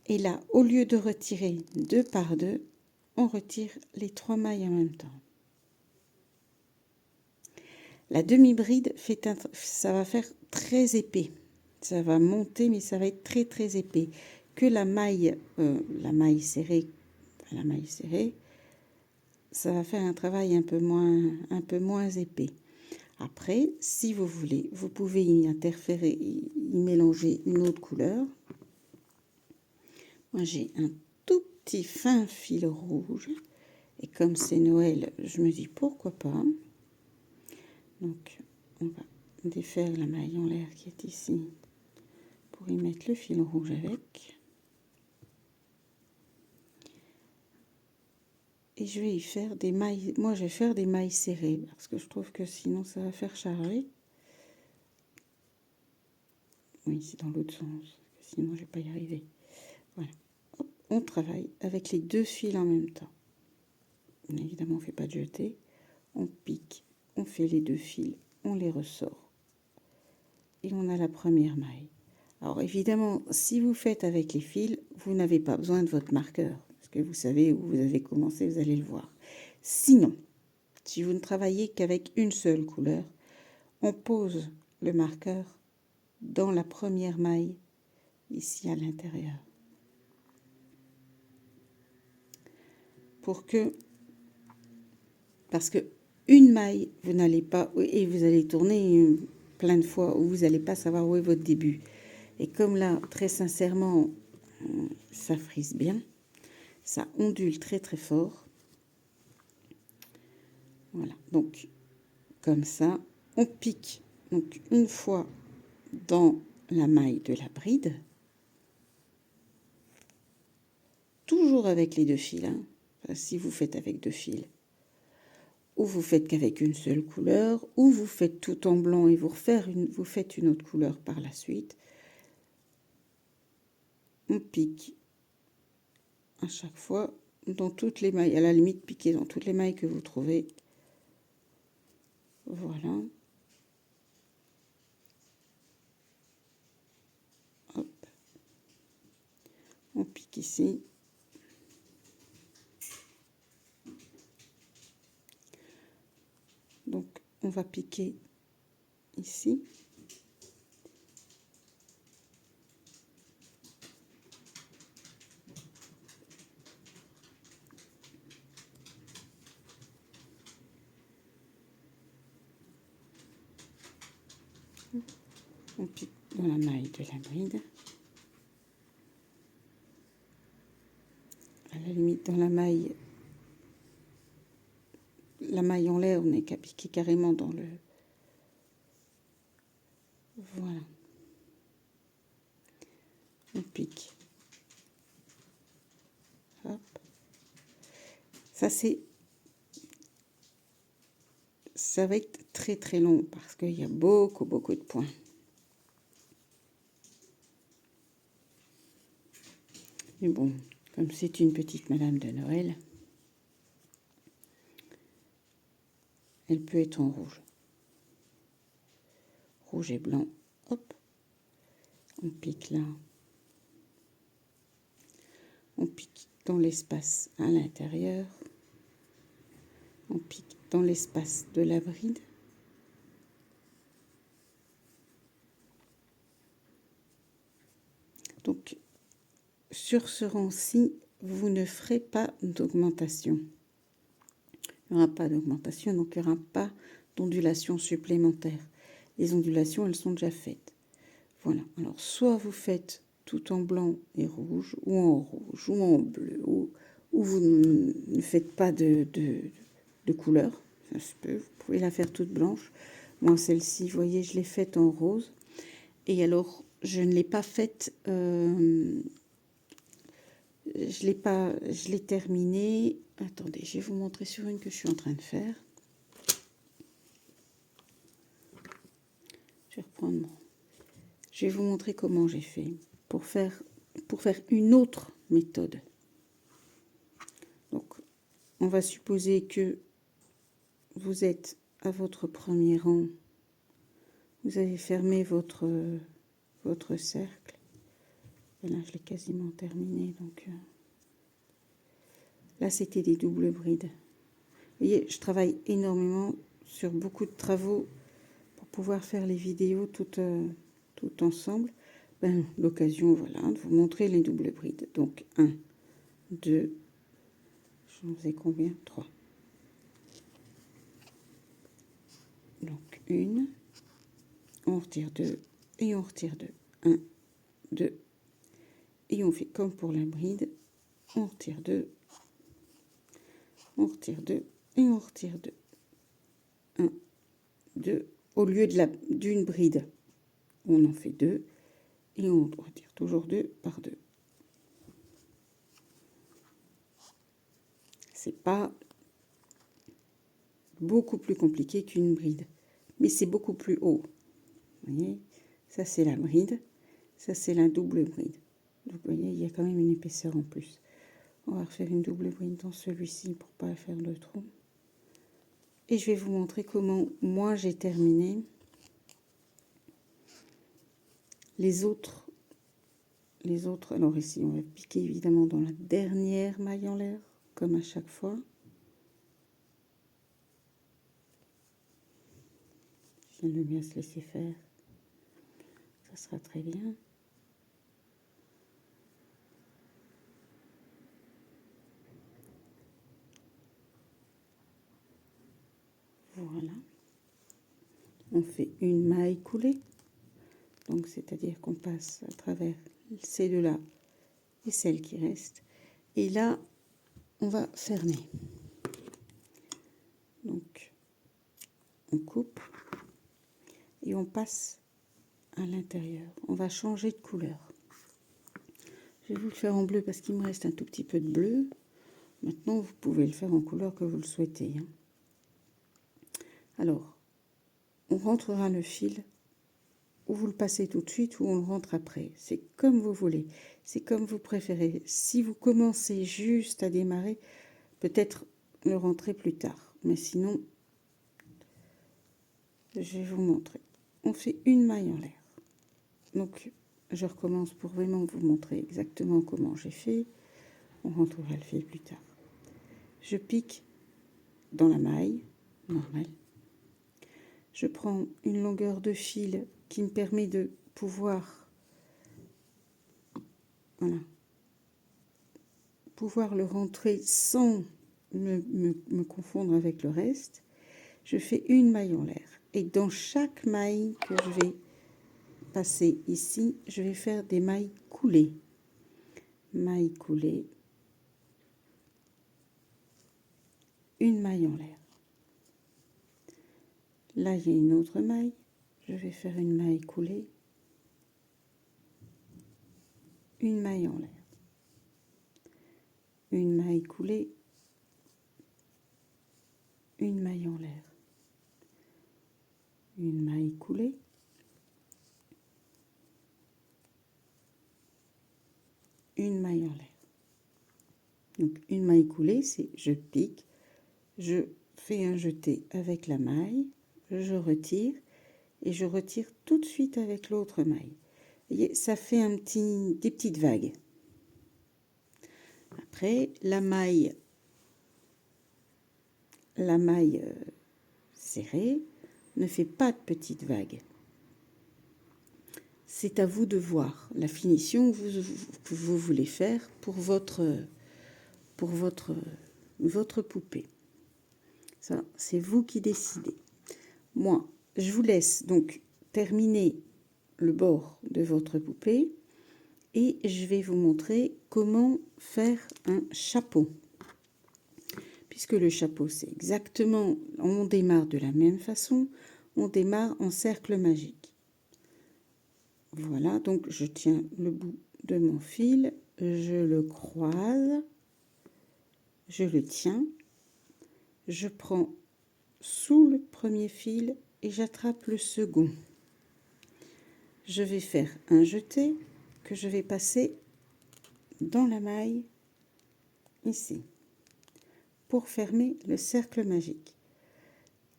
Et là, au lieu de retirer 2 par 2, on retire les 3 mailles en même temps. La demi-bride, ça va faire très épais. Ça va monter, mais ça va être très très épais. Que la maille serrée, ça va faire un travail un peu moins épais. Après, si vous voulez, vous pouvez y interférer, y mélanger une autre couleur. Moi, j'ai un tout petit fin fil rouge. Et comme c'est Noël, je me dis pourquoi pas. Donc, on va défaire la maille en l'air qui est ici pour y mettre le fil rouge avec. Et je vais y faire des mailles. Moi, je vais faire des mailles serrées parce que je trouve que sinon, ça va faire charger. Oui, c'est dans l'autre sens. Sinon, je ne vais pas y arriver. Voilà. Hop, on travaille avec les 2 fils en même temps. Évidemment, on ne fait pas de jeté. On pique, on fait les 2 fils, on les ressort. Et on a la première maille. Alors évidemment, si vous faites avec les fils, vous n'avez pas besoin de votre marqueur. Parce que vous savez où vous avez commencé, vous allez le voir. Sinon, si vous ne travaillez qu'avec une seule couleur, on pose le marqueur dans la première maille, ici à l'intérieur. Parce que une maille, vous n'allez pas, et vous allez tourner plein de fois, où vous n'allez pas savoir où est votre début. Et comme là, très sincèrement, ça frise bien, ça ondule très très fort. Voilà, donc comme ça, on pique donc une fois dans la maille de la bride, toujours avec les 2 fils, hein. Enfin, si vous faites avec 2 fils, ou vous faites qu'avec une seule couleur, ou vous faites tout en blanc et vous faites une autre couleur par la suite. On pique à chaque fois dans toutes les mailles, à la limite piquer dans toutes les mailles que vous trouvez. Voilà. Hop. On pique ici. Donc on va piquer ici. On pique dans la maille de la bride. À la limite, dans la maille en l'air, on n'est qu'à piquer carrément dans le... Voilà. On pique. Hop. Ça va être très très long parce qu'il y a beaucoup de points. Mais bon, comme c'est une petite madame de Noël, elle peut être en rouge. Rouge et blanc. Hop. On pique là. On pique dans l'espace à l'intérieur. On pique dans l'espace de la bride. Donc, sur ce rang-ci, vous ne ferez pas d'augmentation. Il n'y aura pas d'augmentation, donc il n'y aura pas d'ondulation supplémentaire. Les ondulations, elles sont déjà faites. Voilà. Alors, soit vous faites tout en blanc et rouge, ou en bleu, ou vous ne faites pas de couleur, ça se peut, vous pouvez la faire toute blanche. Moi, celle-ci, vous voyez, je l'ai faite en rose. Et alors, je ne l'ai pas faite, je l'ai terminée. Attendez, je vais vous montrer sur une que je suis en train de faire. Je vais reprendre Je vais vous montrer comment j'ai fait pour faire une autre méthode. Donc, on va supposer que vous êtes à votre premier rang. Vous avez fermé votre cercle. Et là, je l'ai quasiment terminé. Donc, là, c'était des doubles brides. Vous voyez, je travaille énormément sur beaucoup de travaux pour pouvoir faire les vidéos tout ensemble. Ben, l'occasion, voilà, de vous montrer les doubles brides. Donc, 1, 2, j'en faisais combien? 3. Donc, 1, on retire 2 et on retire 2. 1, 2. Et on fait comme pour la bride, on retire 2, on retire 2 et on retire 2. 1, 2. Au lieu d'une bride, on en fait 2 et on retire toujours 2 par 2. C'est pas beaucoup plus compliqué qu'une bride, mais c'est beaucoup plus haut. Vous voyez, ça c'est la bride, ça c'est la double bride. Donc vous voyez, il y a quand même une épaisseur en plus. On va refaire une double bride dans celui-ci pour pas faire le trou. Et je vais vous montrer comment moi j'ai terminé les autres. Alors ici, on va piquer évidemment dans la dernière maille en l'air, comme à chaque fois. J'aime bien se laisser faire. Ça sera très bien. Voilà. On fait une maille coulée. Donc, c'est-à-dire qu'on passe à travers ces deux-là et celle qui reste. Et là, on va fermer. Donc, on coupe et on passe à l'intérieur. On va changer de couleur. Je vais vous le faire en bleu parce qu'il me reste un tout petit peu de bleu. Maintenant, vous pouvez le faire en couleur que vous le souhaitez. Alors, on rentrera le fil, ou vous le passez tout de suite, ou on le rentre après. C'est comme vous voulez. C'est comme vous préférez. Si vous commencez juste à démarrer, peut-être le rentrer plus tard. Mais sinon, je vais vous montrer. On fait une maille en l'air. Donc, je recommence pour vraiment vous montrer exactement comment j'ai fait. On rentrera le fil plus tard. Je pique dans la maille normale. Je prends une longueur de fil qui me permet de pouvoir, voilà, pouvoir le rentrer sans me confondre avec le reste. Je fais une maille en l'air. Et dans chaque maille que je vais passer ici, je vais faire des mailles coulées. Maille coulée. Une maille en l'air. Là, il y a une autre maille. Je vais faire une maille coulée. Une maille en l'air. Une maille coulée. Une maille en l'air. Une maille coulée. Une maille en l'air. Donc, une maille coulée, c'est je pique, je fais un jeté avec la maille, je retire et je retire tout de suite avec l'autre maille. Vous voyez, ça fait des petites vagues. Après, la maille serrée ne fait pas de petites vagues. C'est à vous de voir la finition que vous voulez faire pour votre poupée. Ça, c'est vous qui décidez. Moi, je vous laisse donc terminer le bord de votre poupée et je vais vous montrer comment faire un chapeau. Puisque le chapeau, c'est exactement, on démarre de la même façon, on démarre en cercle magique. Voilà, donc je tiens le bout de mon fil, je le croise, je le tiens, je prends sous le premier fil et j'attrape le second. Je vais faire un jeté que je vais passer dans la maille ici pour fermer le cercle magique.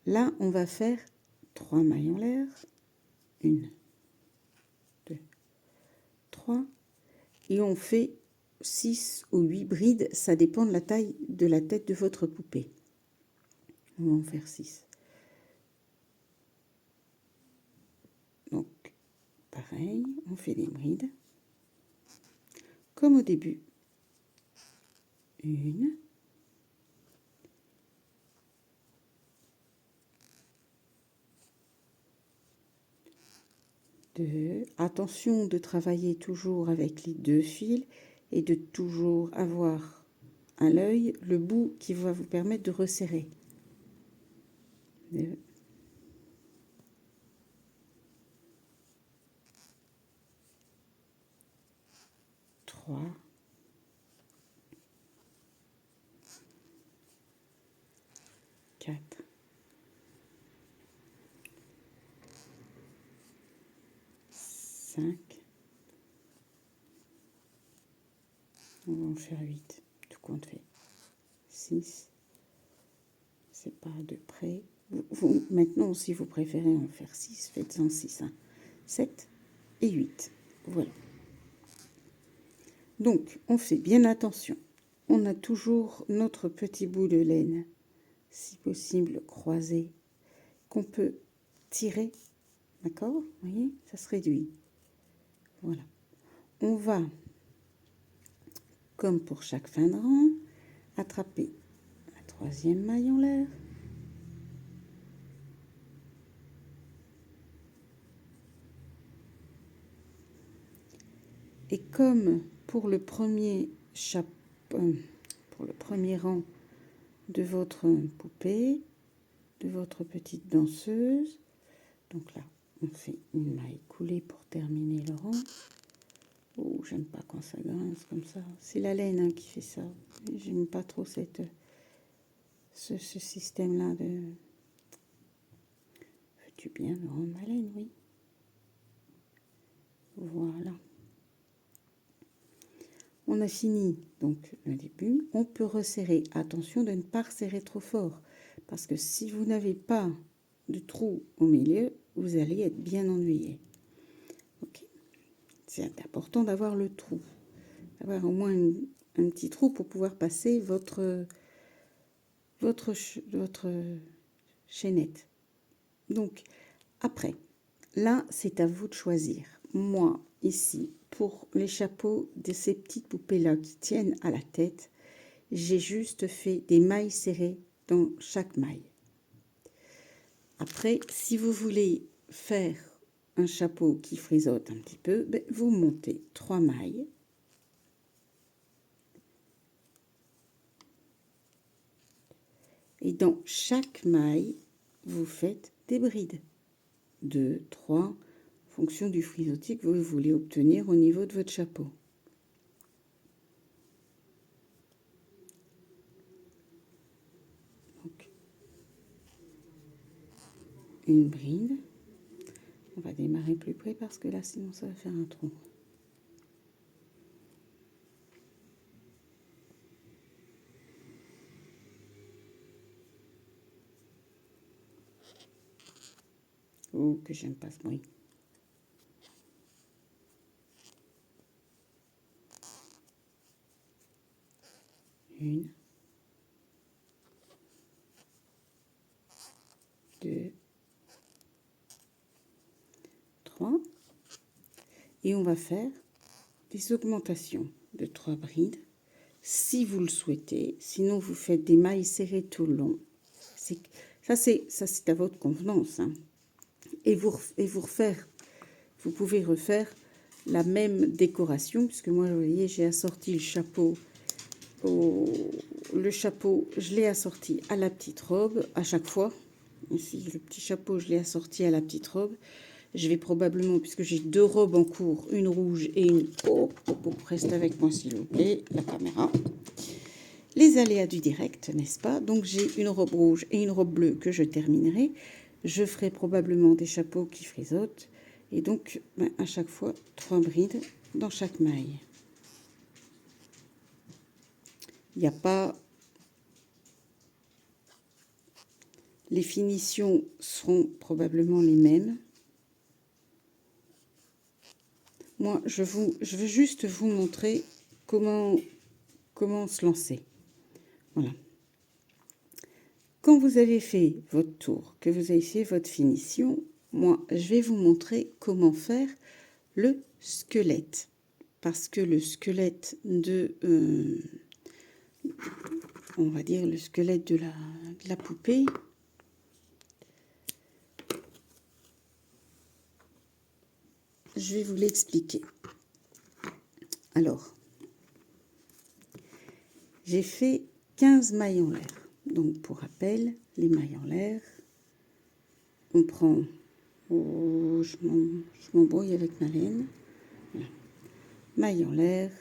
Là, on va faire 3 mailles en l'air, 1, 2, 3, et on fait 6 ou 8 brides, ça dépend de la taille de la tête de votre poupée. On va en faire 6. Donc, pareil, on fait des brides. Comme au début. 1, 2. Attention de travailler toujours avec les 2 fils et de toujours avoir à l'œil le bout qui va vous permettre de resserrer. 2, 3, 4, 5, on va en faire 8, tout compte fait. 6, c'est pas de près. Maintenant, si vous préférez en faire 6, faites-en 6. 7 et 8. Voilà. Donc, on fait bien attention. On a toujours notre petit bout de laine, si possible croisé, qu'on peut tirer. D'accord? Vous voyez, ça se réduit. Voilà. On va, comme pour chaque fin de rang, attraper la 3e maille en l'air. Et comme pour le premier pour le premier rang de votre poupée, de votre petite danseuse, donc là, on fait une maille coulée pour terminer le rang. Oh, j'aime pas quand ça grince comme ça. C'est la laine qui fait ça. J'aime pas trop ce système-là de... Veux-tu bien me rendre ma laine, oui. Voilà. On a fini donc le début. On peut resserrer. Attention de ne pas resserrer trop fort. Parce que si vous n'avez pas de trou au milieu, vous allez être bien ennuyé. Ok. C'est important d'avoir le trou. D'avoir au moins un petit trou pour pouvoir passer votre chaînette. Donc, après, là, c'est à vous de choisir. Moi, ici, pour les chapeaux de ces petites poupées-là qui tiennent à la tête, j'ai juste fait des mailles serrées dans chaque maille. Après, si vous voulez faire un chapeau qui frisote un petit peu, ben, vous montez 3 mailles. Et dans chaque maille, vous faites des brides. 2, 3, en fonction du frisottis que vous voulez obtenir au niveau de votre chapeau. Donc, une bride. On va démarrer plus près parce que là, sinon, ça va faire un trou. Oh, que j'aime pas ce bruit. Une, 2, 3. Et on va faire des augmentations de 3 brides, si vous le souhaitez. Sinon, vous faites des mailles serrées tout le long. Ça, c'est à votre convenance. Hein. Et vous pouvez refaire la même décoration, puisque moi, vous voyez, j'ai assorti le chapeau. Le chapeau, je l'ai assorti à la petite robe à chaque fois. Ici, le petit chapeau, je l'ai assorti à la petite robe. Je vais probablement, puisque j'ai 2 robes en cours, une rouge et une... Oh, reste avec moi s'il vous plaît, la caméra. Les aléas du direct, n'est-ce pas? Donc j'ai une robe rouge et une robe bleue que je terminerai. Je ferai probablement des chapeaux qui frisottent. Et donc, à chaque fois, 3 brides dans chaque maille. Il n'y a pas... Les finitions seront probablement les mêmes. Moi, je veux juste vous montrer comment se lancer. Voilà. Quand vous avez fait votre tour, que vous avez fait votre finition, moi, je vais vous montrer comment faire le squelette. Parce que le squelette de... on va dire le squelette de la poupée... Je vais vous l'expliquer. Alors, j'ai fait 15 mailles en l'air. Donc, pour rappel, les mailles en l'air, on prend... Oh, je m'embrouille avec ma laine. Voilà. Mailles en l'air,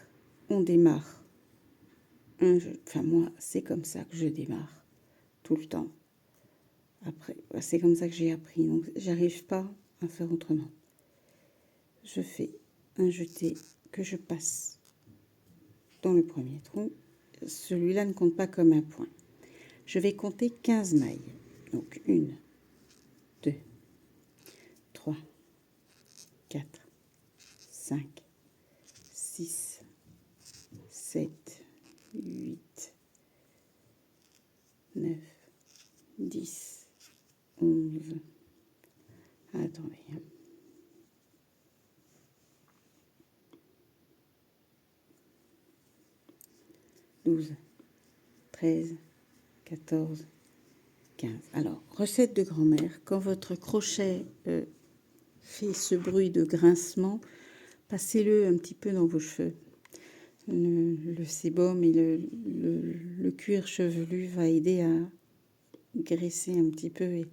on démarre. Enfin, moi, c'est comme ça que je démarre, tout le temps. Après, c'est comme ça que j'ai appris. Donc, j'arrive pas à faire autrement. Je fais un jeté que je passe dans le premier trou. Celui-là ne compte pas comme un point. Je vais compter 15 mailles. Donc 1, 2, 3, 4, 5, 6, 7, 8, 9, 10, 11. Attendez. 12, 13, 14, 15. Alors, recette de grand-mère. Quand votre crochet fait ce bruit de grincement, passez-le un petit peu dans vos cheveux. Le sébum et le cuir chevelu va aider à graisser un petit peu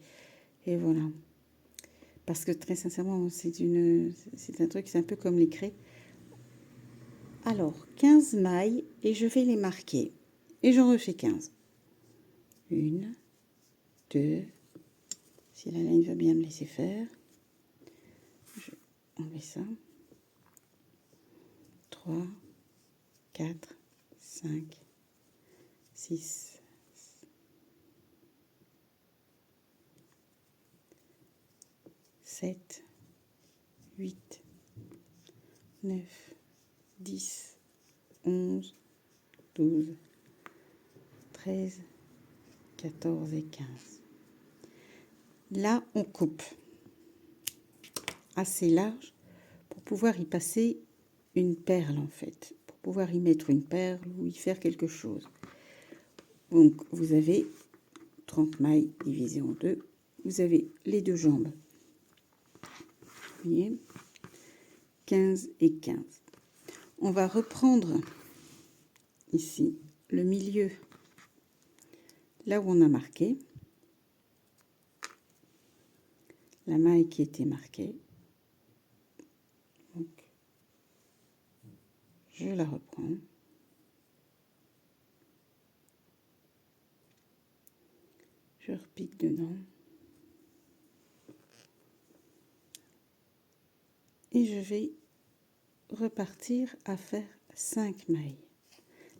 et voilà. Parce que très sincèrement, c'est un truc, c'est un peu comme les craies. Alors, 15 mailles et je vais les marquer. Et j'en refais 15. 1, 2, si la laine va bien me laisser faire. Je vais enlever ça. 3, 4, 5, 6, 7, 8, 9, 10, 11, 12, 13, 14 et 15. Là, on coupe assez large pour pouvoir y passer une perle, en fait. Pour pouvoir y mettre une perle ou y faire quelque chose. Donc, vous avez 30 mailles divisées en deux. Vous avez les 2 jambes. Vous voyez, 15 et 15. On va reprendre ici le milieu, là où on a marqué, la maille qui était marquée. Donc, je la reprends. Je repique dedans. Et je vais repartir à faire 5 mailles.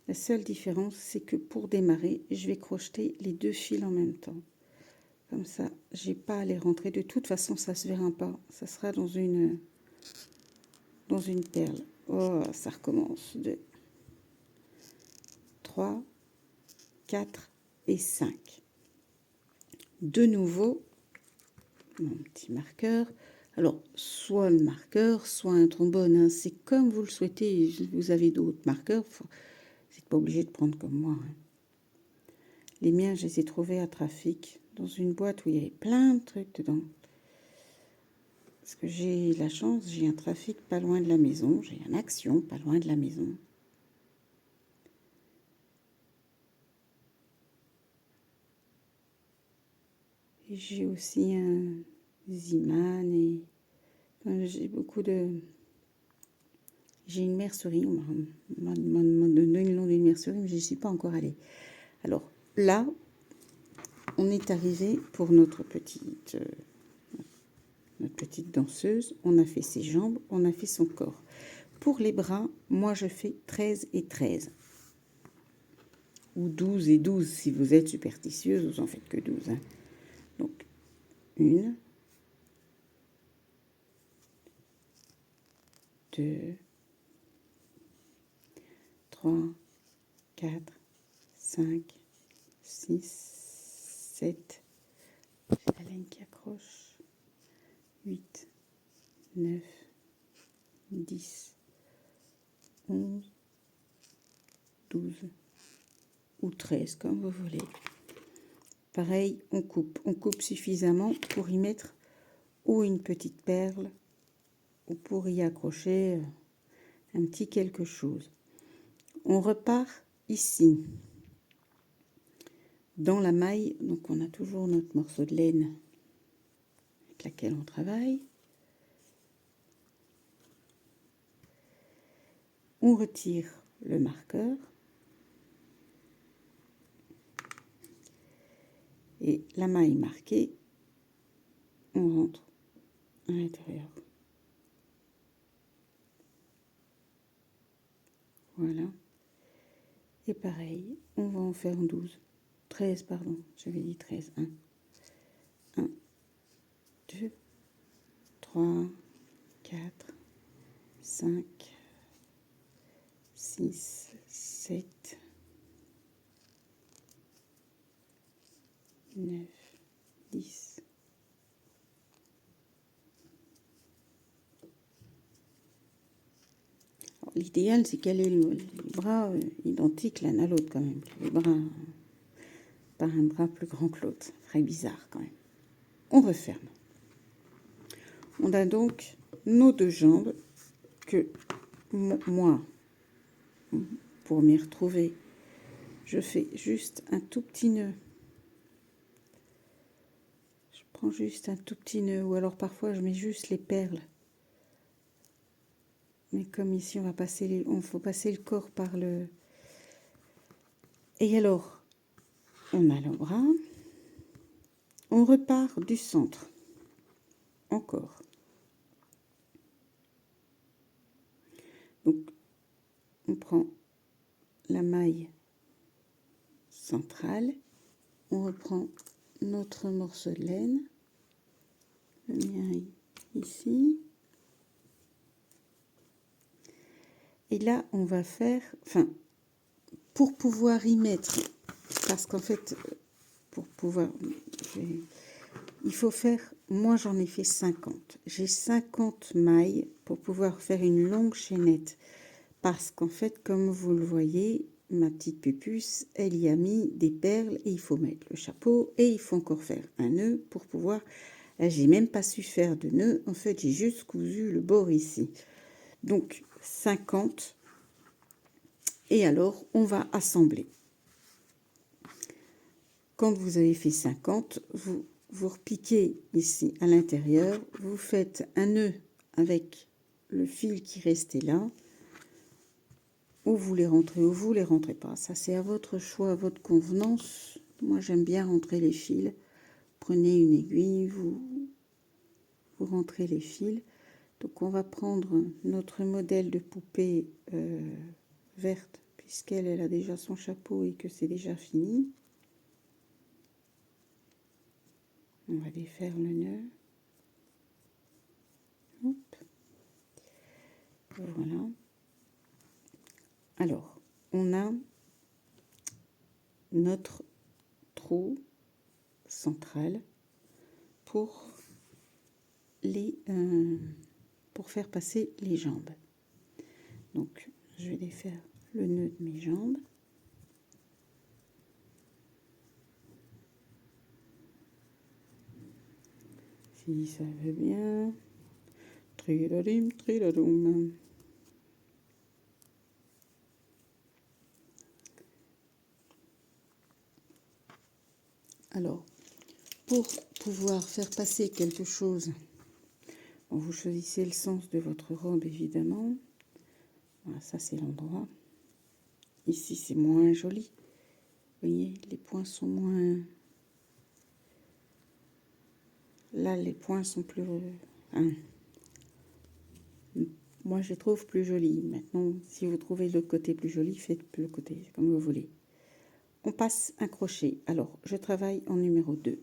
La seule différence, c'est que pour démarrer, je vais crocheter les 2 fils en même temps. Comme ça, j'ai pas à les rentrer. De toute façon, ça se verra pas. Ça sera dans une perle. Oh, ça recommence. 2, 3, 4 et 5. De nouveau, mon petit marqueur. Alors, soit le marqueur, soit un trombone. Hein. C'est comme vous le souhaitez. Vous avez d'autres marqueurs. Vous n'êtes pas obligé de prendre comme moi. Hein. Les miens, je les ai trouvés à Trafic, dans une boîte où il y avait plein de trucs dedans. Parce que j'ai la chance, j'ai un trafic pas loin de la maison, j'ai une action pas loin de la maison. Et j'ai aussi un Ziman et enfin, j'ai beaucoup de... J'ai une mercerie, on m'a donné le nom d'une mercerie, mais je n'y suis pas encore allée. Alors là, on est arrivé pour notre petite danseuse. On a fait ses jambes, on a fait son corps. Pour les bras, moi je fais 13 et 13. Ou 12 et 12 si vous êtes superstitieuse, vous en faites que 12. Hein. Donc, 1, 2, 3, 4, 5, 6, 7, la laine qui accroche, 8, 9, 10, 11, 12 ou 13 comme vous voulez. Pareil, on coupe suffisamment pour y mettre ou une petite perle ou pour y accrocher un petit quelque chose. On repart ici dans la maille, donc on a toujours notre morceau de laine avec laquelle on travaille. On retire le marqueur et la maille marquée, on rentre à l'intérieur. Voilà. Et pareil, on va en faire 12. 13, pardon, j'avais dit 13. 1, 2, 3, 4, 5, 6, 7, 9, 10. L'idéal, c'est qu'elle ait les bras identiques l'un à l'autre quand même. Les bras, pas un bras plus grand que l'autre. Ça ferait bizarre quand même. On referme. On a donc nos deux jambes que moi, pour m'y retrouver, je fais juste un tout petit nœud. Je prends juste un tout petit nœud ou alors parfois je mets juste les perles. Mais comme ici on faut passer le corps par le... Et alors, on a le bras, on repart du centre, encore. Donc, on prend la maille centrale, on reprend notre morceau de laine, le mien ici. Et là, on va faire, enfin, pour pouvoir y mettre, parce qu'en fait, pour pouvoir, il faut faire, moi j'en ai fait 50. J'ai 50 mailles pour pouvoir faire une longue chaînette. Parce qu'en fait, comme vous le voyez, ma petite pupuce, elle y a mis des perles et il faut mettre le chapeau et il faut encore faire un nœud pour pouvoir... Là, j'ai même pas su faire de nœud. En fait, j'ai juste cousu le bord ici. Donc, 50. Et alors, on va assembler. Quand vous avez fait 50, vous repiquez ici à l'intérieur. Vous faites un nœud avec le fil qui restait là. Ou vous les rentrez ou vous les rentrez pas. Ça, c'est à votre choix, à votre convenance. Moi, j'aime bien rentrer les fils. Prenez une aiguille, vous rentrez les fils. Donc, on va prendre notre modèle de poupée verte, puisqu'elle a déjà son chapeau et que c'est déjà fini. On va défaire le nœud. Hop. Voilà. Alors, on a notre trou central pour faire passer les jambes. Donc, je vais défaire le nœud de mes jambes. Si ça veut bien. Triladim, triladoum. Alors, pour pouvoir faire passer quelque chose, bon, vous choisissez le sens de votre robe, évidemment. Voilà, ça c'est l'endroit. Ici, c'est moins joli. Vous voyez, les points sont moins... Là, les points sont plus... Hein. Moi, je trouve plus joli. Maintenant, si vous trouvez l'autre côté plus joli, faites le côté, comme vous voulez. On passe un crochet. Alors, je travaille en numéro 2.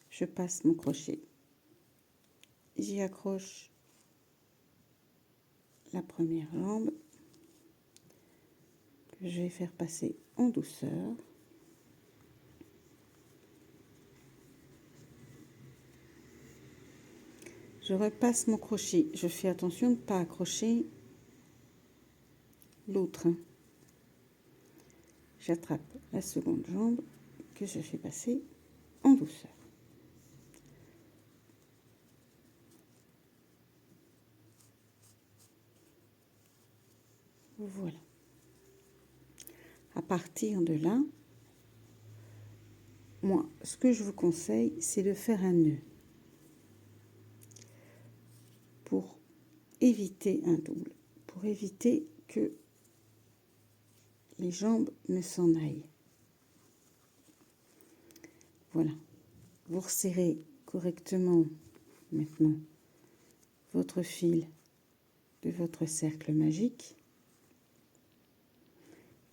Je passe mon crochet. J'y accroche la première jambe que je vais faire passer en douceur. Je repasse mon crochet. Je fais attention de ne pas accrocher l'autre. J'attrape la seconde jambe que je fais passer en douceur. Voilà. À partir de là, moi, ce que je vous conseille, c'est de faire un nœud pour éviter un double, pour éviter que les jambes ne s'en aillent. Voilà. Vous resserrez correctement maintenant votre fil de votre cercle magique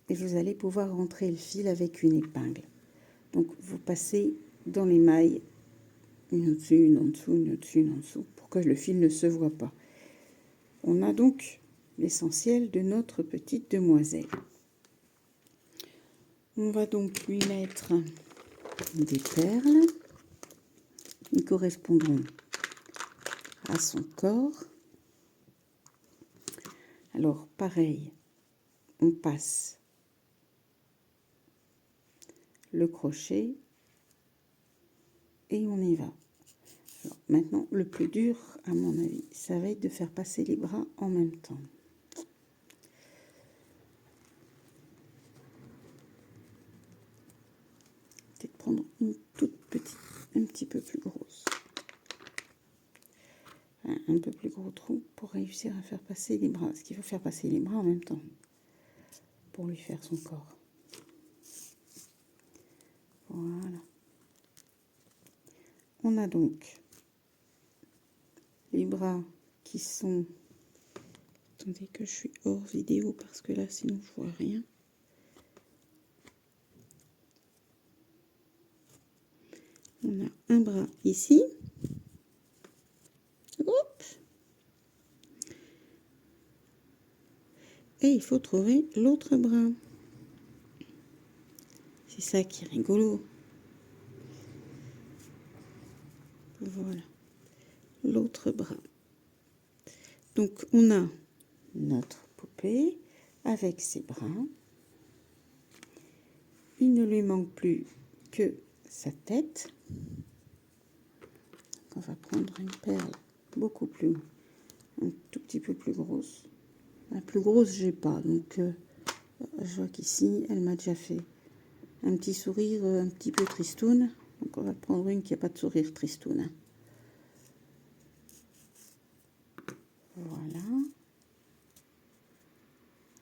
et vous allez pouvoir rentrer le fil avec une épingle. Donc vous passez dans les mailles, une au-dessus, une en dessous, une au-dessus, une en dessous, pour que le fil ne se voit pas. On a donc l'essentiel de notre petite demoiselle. On va donc lui mettre des perles qui correspondront à son corps. Alors pareil, on passe le crochet et on y va. Alors, maintenant, le plus dur, à mon avis, ça va être de faire passer les bras en même temps. Peut-être prendre une toute petite, un petit peu plus grosse. Un peu plus gros trou pour réussir à faire passer les bras. Parce qu'il faut faire passer les bras en même temps pour lui faire son corps. Voilà. On a donc les bras qui sont... Attendez que je suis hors vidéo parce que là, sinon, je vois rien. On a un bras ici. Hop. Et il faut trouver l'autre bras. C'est ça qui est rigolo. Voilà. L'autre bras. Donc, on a notre poupée avec ses bras. Il ne lui manque plus que sa tête. On va prendre une perle beaucoup plus, un tout petit peu plus grosse. La plus grosse, j'ai pas. Donc, je vois qu'ici, elle m'a déjà fait un petit sourire un petit peu tristoun. Donc, on va prendre une qui n'a pas de sourire tristoun. Voilà.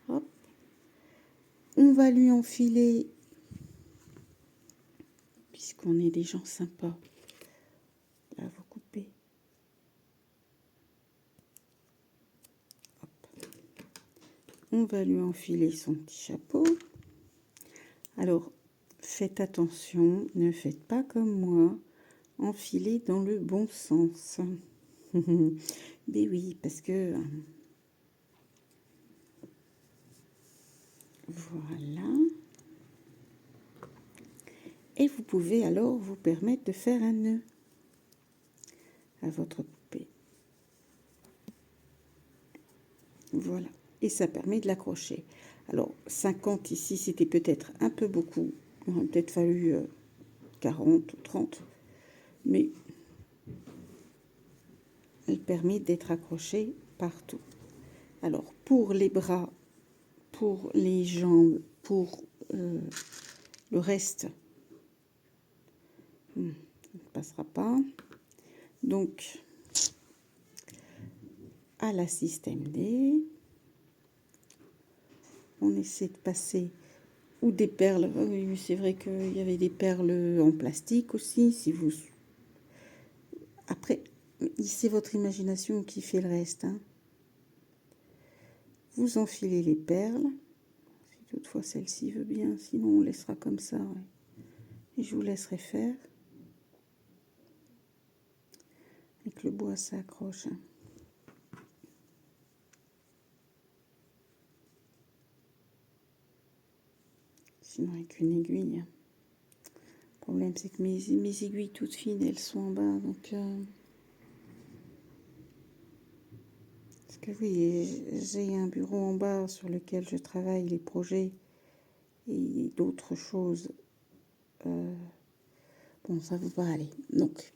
Hop. On va lui enfiler, puisqu'on est des gens sympas. Là, vous coupez. Hop. On va lui enfiler son petit chapeau. Alors, faites attention, ne faites pas comme moi, enfilez dans le bon sens. Mais oui, parce que... Voilà. Et vous pouvez alors vous permettre de faire un nœud à votre poupée. Voilà. Et ça permet de l'accrocher. Alors, 50 ici, c'était peut-être un peu beaucoup. Il aurait peut-être fallu 40 ou 30. Mais elle permet d'être accrochée partout. Alors, pour les bras, pour les jambes, pour le reste, ça ne passera pas. Donc, à la système D, on essaie de passer ou des perles. Oui, c'est vrai qu'il y avait des perles en plastique aussi. Si vous... Après, c'est votre imagination qui fait le reste. Hein. Vous enfilez les perles. Si toutefois celle-ci veut bien, sinon on laissera comme ça. Ouais. Et je vous laisserai faire. Avec le bois, ça accroche. Hein. Sinon avec une aiguille. Le problème c'est que mes aiguilles toutes fines, elles sont en bas. Donc, parce que oui, j'ai un bureau en bas sur lequel je travaille les projets et d'autres choses. Bon, ça ne va pas aller. Donc,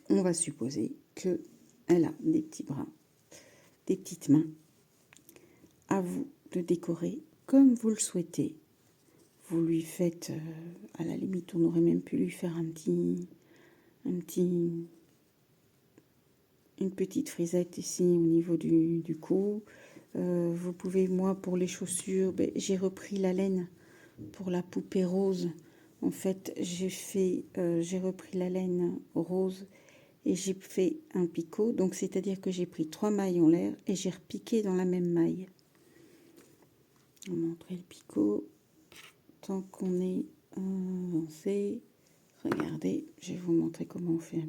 on va supposer qu'elle a des petits bras, des petites mains. À vous de décorer comme vous le souhaitez. Vous lui faites, à la limite, on aurait même pu lui faire une petite frisette ici au niveau du cou. Vous pouvez, moi, pour les chaussures, j'ai repris la laine pour la poupée rose. En fait, j'ai repris la laine rose et j'ai fait un picot. Donc, c'est-à-dire que j'ai pris 3 mailles en l'air et j'ai repiqué dans la même maille. On va montrer le picot. Tant qu'on est avancé, regardez, je vais vous montrer comment on fait un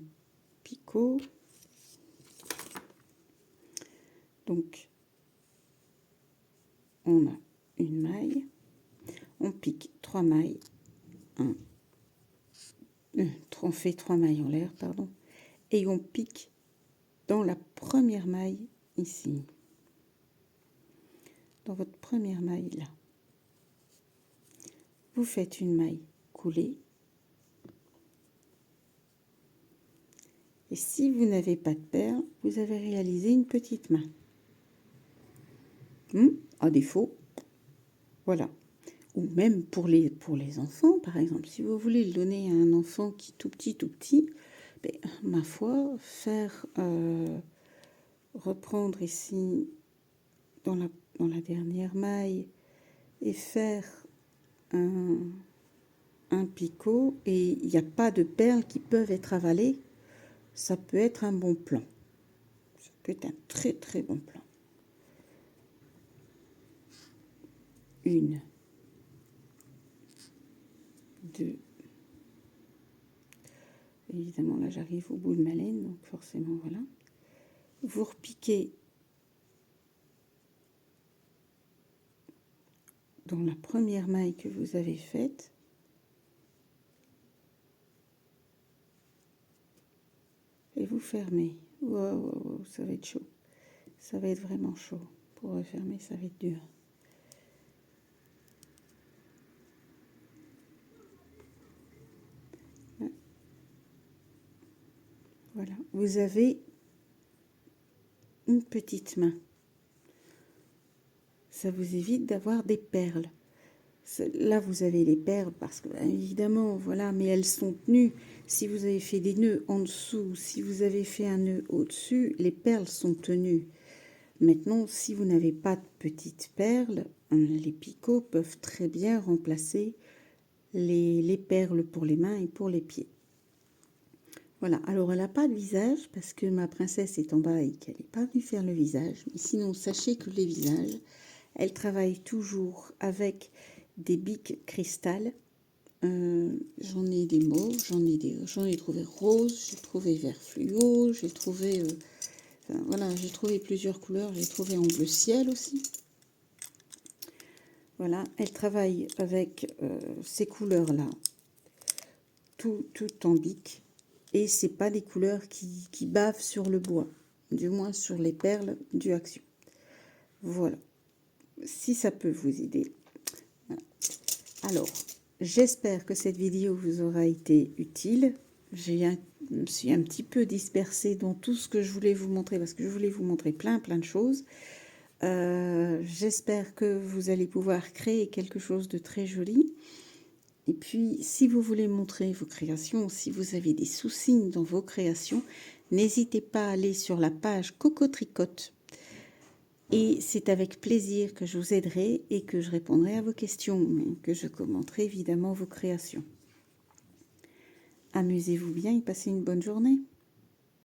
picot. Donc, on a une maille, on pique 3 mailles, on fait 3 mailles en l'air, pardon, et on pique dans la première maille ici, dans votre première maille là. Vous faites une maille coulée. Et si vous n'avez pas de perle, vous avez réalisé une petite main. À défaut, voilà. Ou même pour les enfants, par exemple. Si vous voulez le donner à un enfant qui est tout petit, ma foi, faire reprendre ici dans la dernière maille et faire un picot, et il n'y a pas de perles qui peuvent être avalées, ça peut être un bon plan. Ça peut être un très très bon plan. 1, 2. Évidemment, là, j'arrive au bout de ma laine, donc forcément, voilà. Vous repiquez dans la première maille que vous avez faite. Et vous fermez. Wow, ça va être chaud. Ça va être vraiment chaud. Pour refermer, ça va être dur. Voilà. Vous avez une petite main. Ça vous évite d'avoir des perles. Là, vous avez les perles parce que, évidemment, voilà, mais elles sont tenues. Si vous avez fait des nœuds en dessous, si vous avez fait un nœud au-dessus, les perles sont tenues. Maintenant, si vous n'avez pas de petites perles, les picots peuvent très bien remplacer les perles pour les mains et pour les pieds. Voilà, alors elle n'a pas de visage parce que ma princesse est en bas et qu'elle n'est pas venue faire le visage. Mais sinon, sachez que les visages, elle travaille toujours avec des bics cristal. J'en ai des mauves, j'en ai trouvé rose, j'ai trouvé vert fluo, j'ai trouvé... voilà, j'ai trouvé plusieurs couleurs, j'ai trouvé en bleu ciel aussi. Voilà, elle travaille avec ces couleurs-là, tout en bic. Et c'est pas des couleurs qui bavent sur le bois, du moins sur les perles du Action. Voilà, si ça peut vous aider. Voilà. Alors, j'espère que cette vidéo vous aura été utile. J'ai me suis un petit peu dispersée dans tout ce que je voulais vous montrer, parce que je voulais vous montrer plein de choses. J'espère que vous allez pouvoir créer quelque chose de très joli. Et puis, si vous voulez montrer vos créations, si vous avez des soucis dans vos créations, n'hésitez pas à aller sur la page Coco Tricote. Et c'est avec plaisir que je vous aiderai et que je répondrai à vos questions, mais que je commenterai évidemment vos créations. Amusez-vous bien et passez une bonne journée.